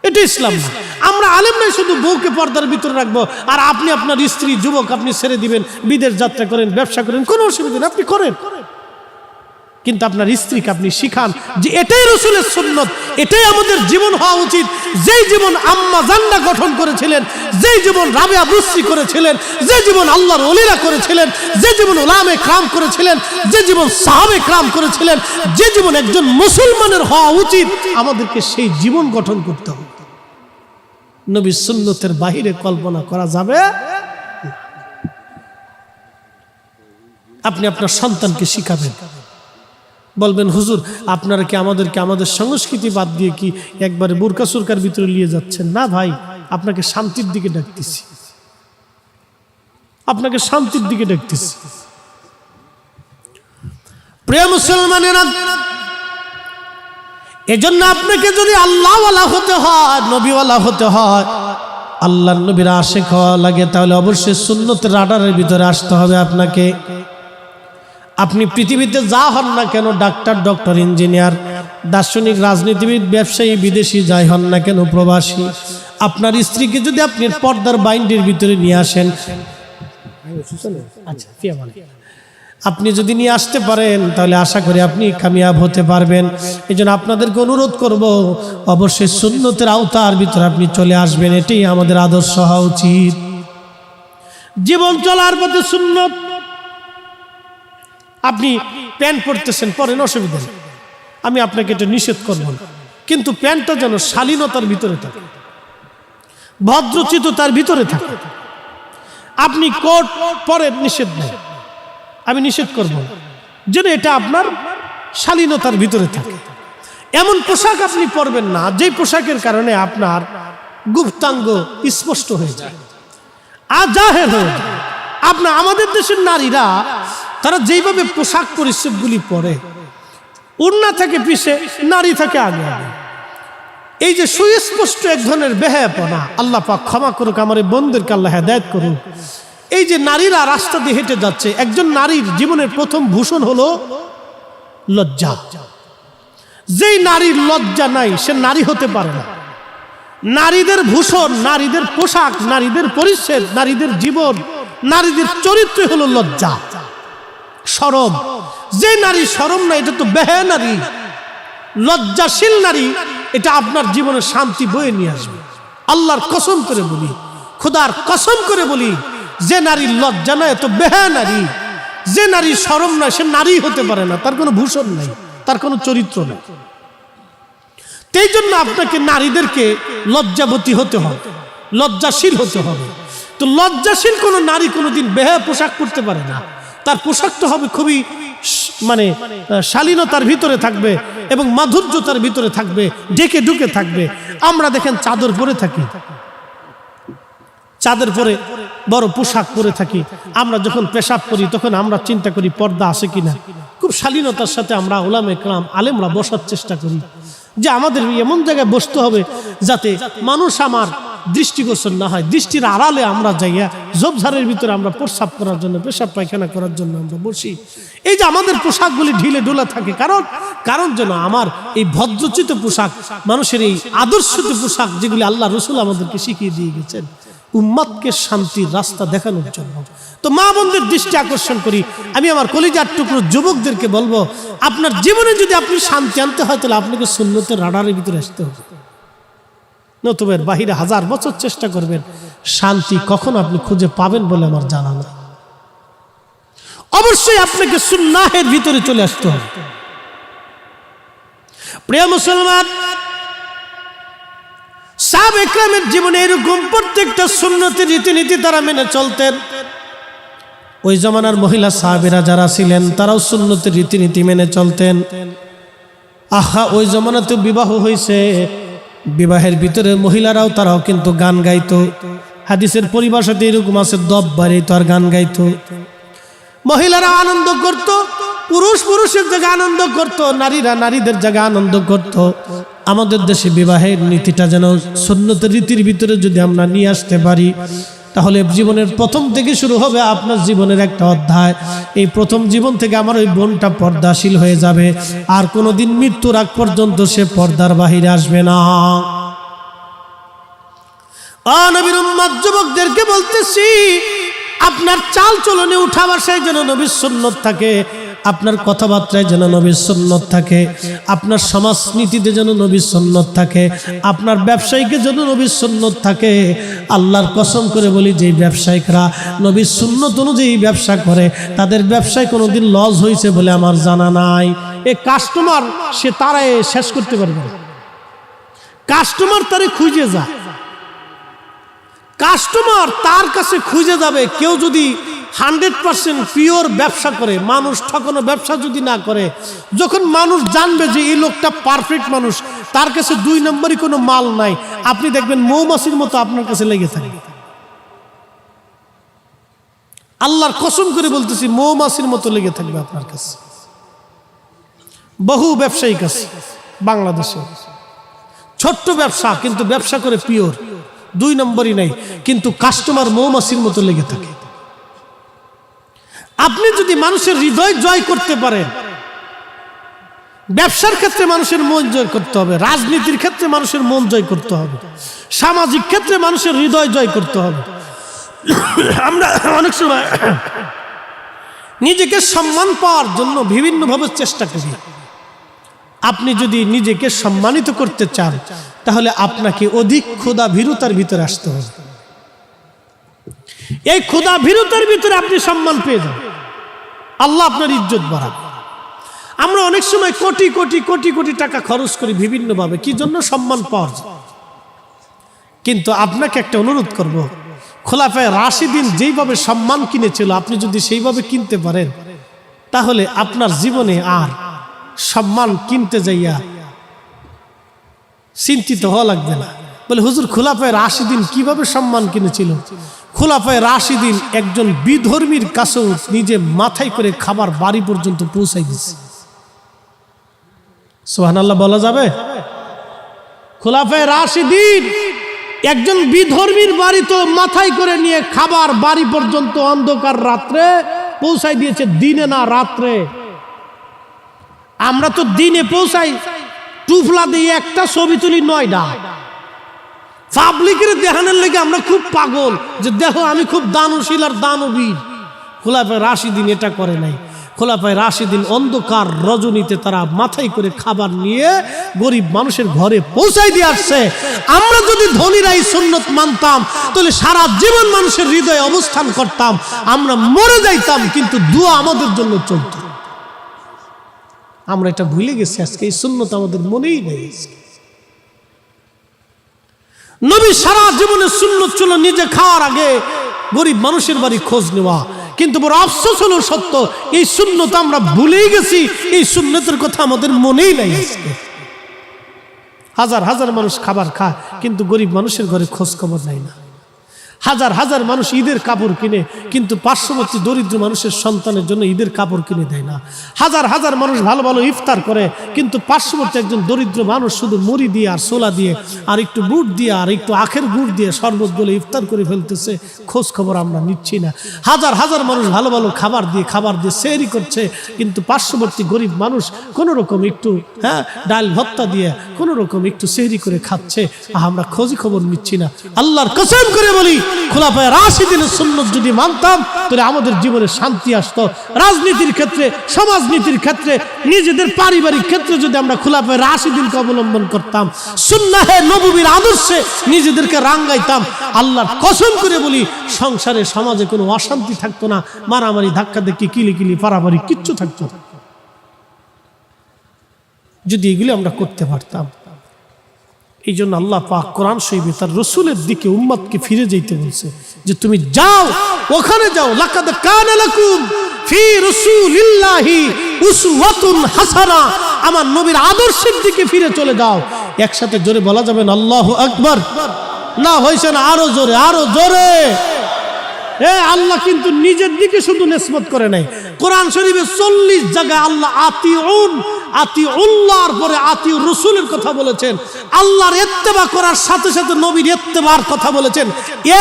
এটা ইসলাম না। আমরা আলেম নাই শুধু বউকে পর্দার ভিতরে রাখবো, আর আপনি আপনার স্ত্রী যুবক আপনি ছেড়ে দিবেন, বিদেশ যাত্রা করেন, ব্যবসা করেন, কোনো অসুবিধা নেই, আপনি করেন। কিন্তু আপনার স্ত্রীকে আপনি শিখান যে এটাই রাসূলের সুন্নত, এটাই আমাদের জীবন হওয়া উচিত। যেই জীবন আম্মা জান্নাহ গঠন করেছিলেন, যেই জীবন রাবিয়া বুসরি করেছিলেন, যে জীবন আল্লাহর ওলিরা করেছিলেন, যে জীবন উলামায়ে কেরাম করেছিলেন, যে জীবন সাহাবায়ে কেরাম করেছিলেন, যে জীবন একজন মুসলমানের হওয়া উচিত, আমাদেরকে সেই জীবন গঠন করতে হবে। নবীর সুন্নতের বাহিরে কল্পনা করা যাবে। আপনি আপনার সন্তানকে শিখাবেন, বলবেন হুজুর আপনারা কি আমাদেরকে আমাদের সংস্কৃতি বাদ দিয়ে কি একবারে বুরকা সুরকার ভিতরে নিয়ে যাচ্ছেন? না ভাই, আপনাকে শান্তির দিকে ডাকতেছি, আপনাকে শান্তির দিকে ডাকতেছি। প্রিয় মুসলমানেরা, এজন্য আপনাকে যদি আল্লাহওয়ালা হতে হয়, নবীওয়ালা হতে হয়, আল্লাহর নবীর আশিক হওয়া লাগে, তাহলে অবশ্যই সুন্নতের রাডারের ভিতরে আসতে হবে আপনাকে। আপনি পৃথিবীতে যা হন না কেন, ডক্টর, ইঞ্জিনিয়ার, দার্শনিক, রাজনীতিবিদ, ব্যবসায়ী, বিদেশি যাই হন না কেন, প্রবাসী, আপনার স্ত্রীকে যদি আপনি পর্দার বাইন্ডের ভিতরে নিয়ে আসেন, আপনি যদি নিয়ে আসতে পারেন, তাহলে আশা করি আপনি কামিয়াব হতে পারবেন। এই জন্য আপনাদেরকে অনুরোধ করব, অবশ্যই সুন্নতের আওতার ভিতরে আপনি চলে আসবেন। এটাই আমাদের আদর্শ হওয়া উচিত। জীবন চলার পথে সুন্নত। আপনি প্যান্ট পরতেছেন, পরেন, অসুবিধা নেই, আমি আপনাকে এটা নিষেধ করব না, কিন্তু প্যান্টটা যেন শালীনতার ভিতরে থাকে, ভদ্রচিততার ভিতরে থাকে। আপনি কোট পরেন, নিষেধ নেই, আমি নিষেধ করব না, যেন এটা আপনার শালীনতার ভিতরে থাকে। এমন পোশাক আপনি পরবেন না যে পোশাকের কারণে আপনার গুপ্তাঙ্গ স্পষ্ট হয়ে যায়, আজাহের হয়ে যায়। আপনার আমাদের দেশের নারীরা তারা যেইভাবে পোশাক পরিচ্ছদগুলি পরে, ওড়না থেকে পিছে, নারী থেকে আগে আগে, এই যে সুস্পষ্ট এক ধরনের বেহায়াপনা, আল্লাহ পাক ক্ষমা করুক, আমার এই বোনদেরকে আল্লাহ হেদায়েত করুক। এই যে নারীরা রাস্তা দিয়ে হেঁটে যাচ্ছে, একজন নারীর জীবনের প্রথম ভূষণ হলো লজ্জা। যেই নারীর লজ্জা নাই, সে নারী হতে পারে না। নারীদের ভূষণ, নারীদের পোশাক, নারীদের পরিচ্ছদ, নারীদের জীবন, নারীদের চরিত্র হলো লজ্জা, শরম। যে নারী শরম না, এটা তো বেহায়া নারী। লজ্জাশীল নারী, এটা আপনার জীবনে শান্তি বয়ে নিয়ে আসবে। আল্লাহর কসম করে বলি, খোদার কসম করে বলি, যে নারীর লজ্জা নয়, এত বেহায়া নারী। যে নারী শরম নয়, সে নারী হতে পারে না, তার কোনো ভূষণ নাই, তার কোনো চরিত্র নেই। এই জন্য আপনাকে নারীদেরকে লজ্জাবতী হতে হবে, লজ্জাশীল হতে হবে। তো লজ্জাশীল কোনো নারী কোনোদিন বেহায়া পোশাক পরতে পারে না। তার পোশাকটা হবে খুবই মানে শালীনতার ভিতরে থাকবে এবং মাধুর্যতার ভিতরে থাকবে, ঢেকে ঢুকে থাকবে। আমরা দেখেন চাদর পরে থাকি, চাদর পরে বড় পোশাক পরে থাকি। আমরা যখন পেশাব করি তখন আমরা চিন্তা করি পর্দা আছে কিনা, খুব শালীনতার সাথে আমরা উলামায়ে কেরাম আলেমরা বসার চেষ্টা করি যে আমাদের এমন জায়গায় বসতে হবে যাতে মানুষ আমার দৃষ্টিগোচর না হয়, দৃষ্টির আড়ালে আমরা যাইয়া ঝোপঝাড়ের ভিতরে আমরা প্রস্রাব করার জন্য, পেশাব পায়খানা করার জন্য আমরা বসি। এই যে আমাদের পোশাকগুলি ঢিলে ঢোলা থাকে, কারণ যেন আমার এই ভদ্রচিত পোশাক, মানুষের এই আদর্শিত পোশাক যেগুলি আল্লাহ রসুল আমাদেরকে শিখিয়ে দিয়ে গেছেন উম্মতকে শান্তির রাস্তা দেখানোর জন্য। তো মা বোনদের দৃষ্টি আকর্ষণ করি, আমি আমার কলিজার টুকরো যুবকদেরকে বলবো, আপনার জীবনে যদি আপনি শান্তি আনতে হয় তাহলে আপনাকে সুন্নতের রাডারের ভিতরে আসতে হবে। নতুবের বাহিরে 1000 বছর চেষ্টা করবেন, শান্তি কখন আপনি খুঁজে পাবেন বলে আমার জানা নেই। অবশ্যই আপনাকে সুন্নাহের ভিতরে চলে আসতে হবে। প্রিয় মুসলমান, সাহাবা ইকরামের জীবনে এরকম প্রত্যেকটা সুন্নতের রীতিনীতি তারা মেনে চলতেন। ওই জামানার মহিলা সাহাবীরা যারা ছিলেন তারাও সুন্নতের রীতিনীতি মেনে চলতেন। আহা, ওই জামানাতে বিবাহ হয়েছে, বিবাহের ভিতরে মহিলারাও তারাও কিন্তু গান গাইতো। হাদিসের পরিভাষাতে এরকম আছে, দব বাড়িত আর গান গাইতো। মহিলারা আনন্দ করত, পুরুষের জায়গায় আনন্দ করত, নারীরা নারীদের জায়গায় আনন্দ করত। আমাদের দেশে বিবাহের নীতিটা যেন সুন্নতের রীতির ভিতরে যদি আমরা নিয়ে আসতে পারি, তাহলে জীবনের প্রথম থেকে শুরু হবে আপনার জীবনের একটা অধ্যায়। এই প্রথম জীবন থেকে আমার ওই বোনটা পর্দাশীল হয়ে যাবে, আর কোনোদিন মৃত্যুর আগ পর্যন্ত সে পর্দার বাহিরে আসবে না। নবীর উম্মত যুবকদেরকে বলতেছি, আপনার চাল চলনে উঠা বসায় যেন নবীর সুন্নত থাকে, আপনার কথাবার্তায় যেন নবীর সুন্নত থাকে, আপনার সমাজনীতিতে যেন নবীর সুন্নত থাকে, আপনার ব্যবসায়ীকে যেন নবীর সুন্নত থাকে। আল্লাহর কসম করে বলি, যে ব্যবসায়িকরা নবীর সুন্নত অনুযায়ী ব্যবসা করে তাদের ব্যবসায় কোনোদিন লস হয়েছে বলে আমার জানা নাই। এই কাস্টমার সে তারাই শেষ করতে পারবে না, কাস্টমার তারে খুঁজে যায়, কাস্টমার তার কাছে খুঁজে যাবে। কেউ যদি 100% পিওর ব্যবসা করে, মানুষ ঠকানো ব্যবসা যদি না করে, যখন মানুষ জানবে যে এই লোকটা পারফেক্ট মানুষ, তার কাছে 2 নম্বরই কোনো মাল নাই, আপনি দেখবেন মৌমাছির মতো আপনার কাছে লেগে থাকবে। আল্লাহর কসম করে বলতেছি, মৌমাছির মতো লেগে থাকবে আপনার কাছে। বহু ব্যবসায়িক আছে বাংলাদেশে, ছোট্ট ব্যবসা কিন্তু ব্যবসা করে পিওর, 2 নম্বরই নাই, কিন্তু কাস্টমার মৌমাছির মতো লেগে থাকে। আপনি যদি মানুষের হৃদয় জয় করতে পারেন, ব্যবসার ক্ষেত্রে মানুষের মন জয় করতে হবে, রাজনীতির ক্ষেত্রে মানুষের মন জয় করতে হবে, সামাজিক ক্ষেত্রে মানুষের হৃদয় জয় করতে হবে। আমরা অনেক সময় নিজেকে সম্মান পাওয়ার জন্য বিভিন্নভাবে চেষ্টা করি। আপনি যদি নিজেকে সম্মানিত করতে চান তাহলে আপনাকে অধিক ক্ষুধা ভীরুতার ভিতরে আসতে হবে। এই ক্ষুধা ভীরুতার ভিতরে আপনি সম্মান পেয়ে যাবেন, আল্লাহ আপনার ইজ্জত বাড়াবে। আমরা অনেক সময় কোটি কোটি কোটি কোটি টাকা খরচ করি বিভিন্নভাবে, কি জন্য? সম্মান পাওয়ার জন্য। কিন্তু আপনাকে একটা অনুরোধ করব, খোলাফায়ে রাশিদিন যেইভাবে সম্মান কিনেছিল, আপনি যদি সেইভাবে কিনতে পারেন তাহলে আপনার জীবনে আর সম্মান কিনতে যাইয়া চিন্তিত হওয়া লাগবে না। বলে হুজুর, খোলাফায়ে রাশিদিন কিভাবে সম্মান কিনেছিল? খোলাফায়ে রাশিদিন একজন বিধর্মীর কাছেও নিজে মাথায় করে খাবার বাড়ি পর্যন্ত পৌঁছাই দিচ্ছে। সুবহানাল্লাহ বলা যাবে? খোলাফায়ে রাশিদিন একজন বিধর্মীর বাড়ি তো মাথায় করে নিয়ে খাবার বাড়ি পর্যন্ত অন্ধকার রাত্রে পৌঁছাই দিয়েছে, দিনে না রাত্রে। আমরা তো দিনে পৌঁছাই, টুফলা দিয়ে একটা ছবি তুলি 9টা, পাবলিকের দেখানোর লেগে আমরা খুব পাগল যে দেখো আমি খুব দানশীল আর দানবীর। খোলাফায়ে রাশিদিন এটা করে নাই। খোলাফায়ে রাশিদিন অন্ধকার রজনীতে তারা মাথায় করে খাবার নিয়ে গরিব মানুষের ঘরে পৌঁছাই দিয়ে আসছে। আমরা যদি ধনীরা এই সুন্নত মানতাম তাহলে সারা জীবন মানুষের হৃদয়ে অবস্থান করতাম, আমরা মরে যাইতাম কিন্তু দোয়া আমাদের জন্য চলত। আমরা এটা ভুলে গেছি, আজকে এই সুন্নত আমাদের মনেই নেই। নবী সারা জীবনে সুন্নত ছিল নিজে খাওয়ার আগে গরিব মানুষের বাড়ি খোঁজ নেওয়া, কিন্তু বড় আফসোস হলো সত্য, এই সুন্নত আমরা ভুলেই গেছি, এই সুন্নতের কথা আমাদের মনেই নাই। আজকে হাজার হাজার মানুষ খাবার খায় কিন্তু গরিব মানুষের ঘরে খোঁজ খবর নাই না। হাজার হাজার মানুষ ঈদের কাপড় কিনে, কিন্তু পার্শ্ববর্তী দরিদ্র মানুষের সন্তানের জন্য ঈদের কাপড় কিনে দেয় না। হাজার হাজার মানুষ ভালো ভালো ইফতার করে, কিন্তু পার্শ্ববর্তী একজন দরিদ্র মানুষ শুধু মুড়ি দিয়ে আর ছোলা দিয়ে আর একটু বুট দিয়ে আর একটু আখের গুড় দিয়ে শরবত বলে ইফতার করে ফেলতেছে, খোঁজ খবর আমরা নিচ্ছি না। হাজার হাজার মানুষ ভালো ভালো খাবার দিয়ে সেহরি করছে, কিন্তু পার্শ্ববর্তী গরিব মানুষ কোনো রকম একটু ডাল ভত্তা দিয়ে কোনো রকম একটু সেহরি করে খাচ্ছে, আমরা খোঁজ খবর নিচ্ছি না। আল্লাহর কসম করে বলি, খোলাফায়ে রাশিদিনের সুন্নাত যদি মানতাম তাহলে আমাদের জীবনে শান্তি আসতো। রাজনীতির ক্ষেত্রে, সমাজনীতির ক্ষেত্রে, নিজেদের পারিবারিক ক্ষেত্রে যদি আমরা খোলাফায়ে রাশিদিনকে অবলম্বন করতাম, সুন্নাহে নববীর আদর্শে নিজেদেরকে রাঙ্গাইতাম, আল্লাহর কসম করে বলি সংসারে সমাজে কোনো অশান্তি থাকতো না, মারামারি ধাক্কাধাক্কি কিলিকিলি পারাপারি কিচ্ছু থাকতো না, যদি এগুলি আমরা করতে পারতাম। এই জন্য আল্লাহ পাক কোরআন শরীফে তার রাসূলের দিকে উম্মতকে ফিরে যেতে বলছে যে তুমি যাও, ওখানে যাও। লাকাদ কানা লাকুম ফি রাসূলিল্লাহি উসওয়াতুন হাসানা, আমার নবীর আদর্শের দিকে ফিরে চলে যাও। একসাথে জোরে বলা যাবে না আল্লাহু আকবার? না হইছে না, আরো জোরে, আরো জোরে। আল্লাহ কিন্তু নিজের দিকে শুধু নিসবত করে নাই। কোরআন শরীফে 40 জায়গায় আল্লাহ আতিউল্লাহর পরে আতিউর রাসূলের কথা বলেছেন। আল্লাহর ইত্তেবা করার সাথে সাথে নবীর ইত্তেবার কথা বলেছেন।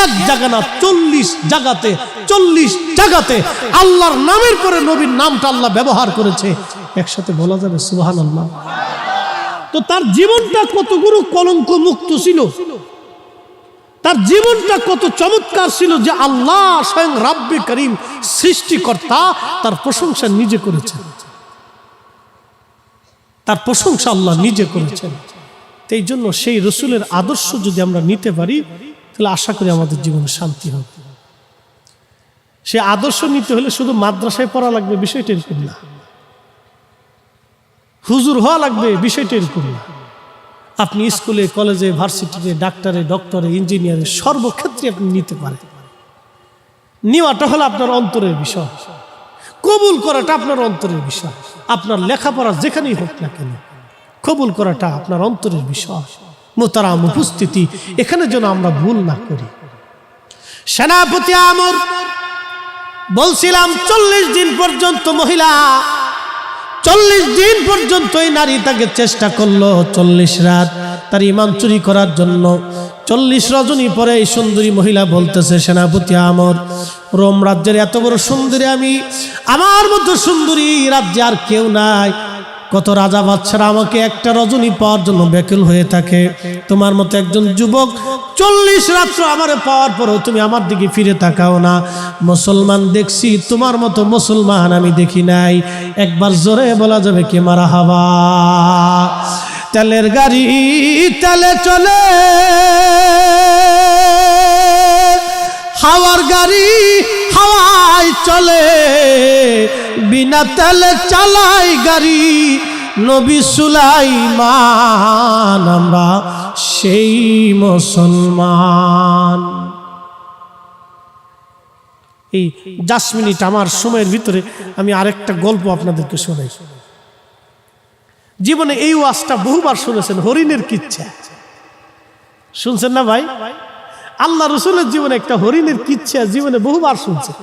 এক জায়গা না, 40 জায়গাতে আল্লাহর নামের পরে নবীর নামটা আল্লাহ ব্যবহার করেছে। একসাথে বলা যাবে সুবহানাল্লাহ। তো তার জীবনটা কতগুলো কলঙ্ক মুক্ত ছিল, তার জীবনটা কত চমৎকার ছিল যে আল্লাহ স্বয়ং রাব্বে করিম সৃষ্টিকর্তা তার প্রশংসা নিজে করেছেন, তার প্রশংসা আল্লাহ নিজে করেছেন। এই জন্য সেই রাসূলের আদর্শ যদি আমরা নিতে পারি তাহলে আশা করি আমাদের জীবনে শান্তি হবে। সে আদর্শ নিতে হলে শুধু মাদ্রাসায় পড়া লাগবে বিষয়টা এরকম না, হুজুর হওয়া লাগবে বিষয়টা এরকম না। আপনি স্কুলে, কলেজে, ভার্সিটিতে, ডাক্তারে, ডক্টরে, ইঞ্জিনিয়ারে সর্বক্ষেত্রে আপনি নিতে পারেন। নেওয়াটা হলো আপনার অন্তরের বিষয়, কবুল করাটা আপনার অন্তরের বিষয়। আপনার লেখাপড়া যেখানেই হোক না কেন, কবুল করাটা আপনার অন্তরের বিষয়। মোহতারাম উপস্থিতি, এখানে যেন আমরা ভুল না করি। সেনাপতি আমর বলছিলাম 40 দিন পর্যন্ত মহিলা, 40 দিন পর্যন্ত এই নারী তাকে চেষ্টা করলো, 40 রাত তার ঈমান চুরি করার জন্য। 40 রজনী পরে এই সুন্দরী মহিলা বলতেছে, সেনাপতি আমর, রোম রাজ্যের এত বড় সুন্দরী আমি, আমার মতো সুন্দরী রাজ্যে আর কেউ নাই। কত রাজা বাদশারা আমাকে একটা রজনী পাওয়ার জন্য ব্যাকুল হয়ে থাকে, তোমার মতো একজন যুবক 40 রাত্র আমারে পাওয়ার পরেও তুমি আমার দিকে ফিরে তাকাও না। মুসলমান দেখছি, তোমার মতো মুসলমান আমি দেখি নাই। একবার জোরে বলা যাবে কি মারহাবা? তেলের গাড়ি তেলে চলে, হাওয়ার গাড়ি হাওয়ায় চলে, বিনা তেলে চালাই গাড়ি নবী সুলাইমান, আমরা সেই মুসলমান। এই 10 মিনিট আমার সময়ের ভিতরে আমি আরেকটা গল্প আপনাদেরকে শোনাই। জীবনে এই ওয়াজটা বহুবার শুনেছেন, হরিণের কিচ্ছা শুনছেন না ভাই? আল্লাহ রাসূলের জীবনে একটা হরিণের কিচ্ছা জীবনে বহুবার শুনছেন।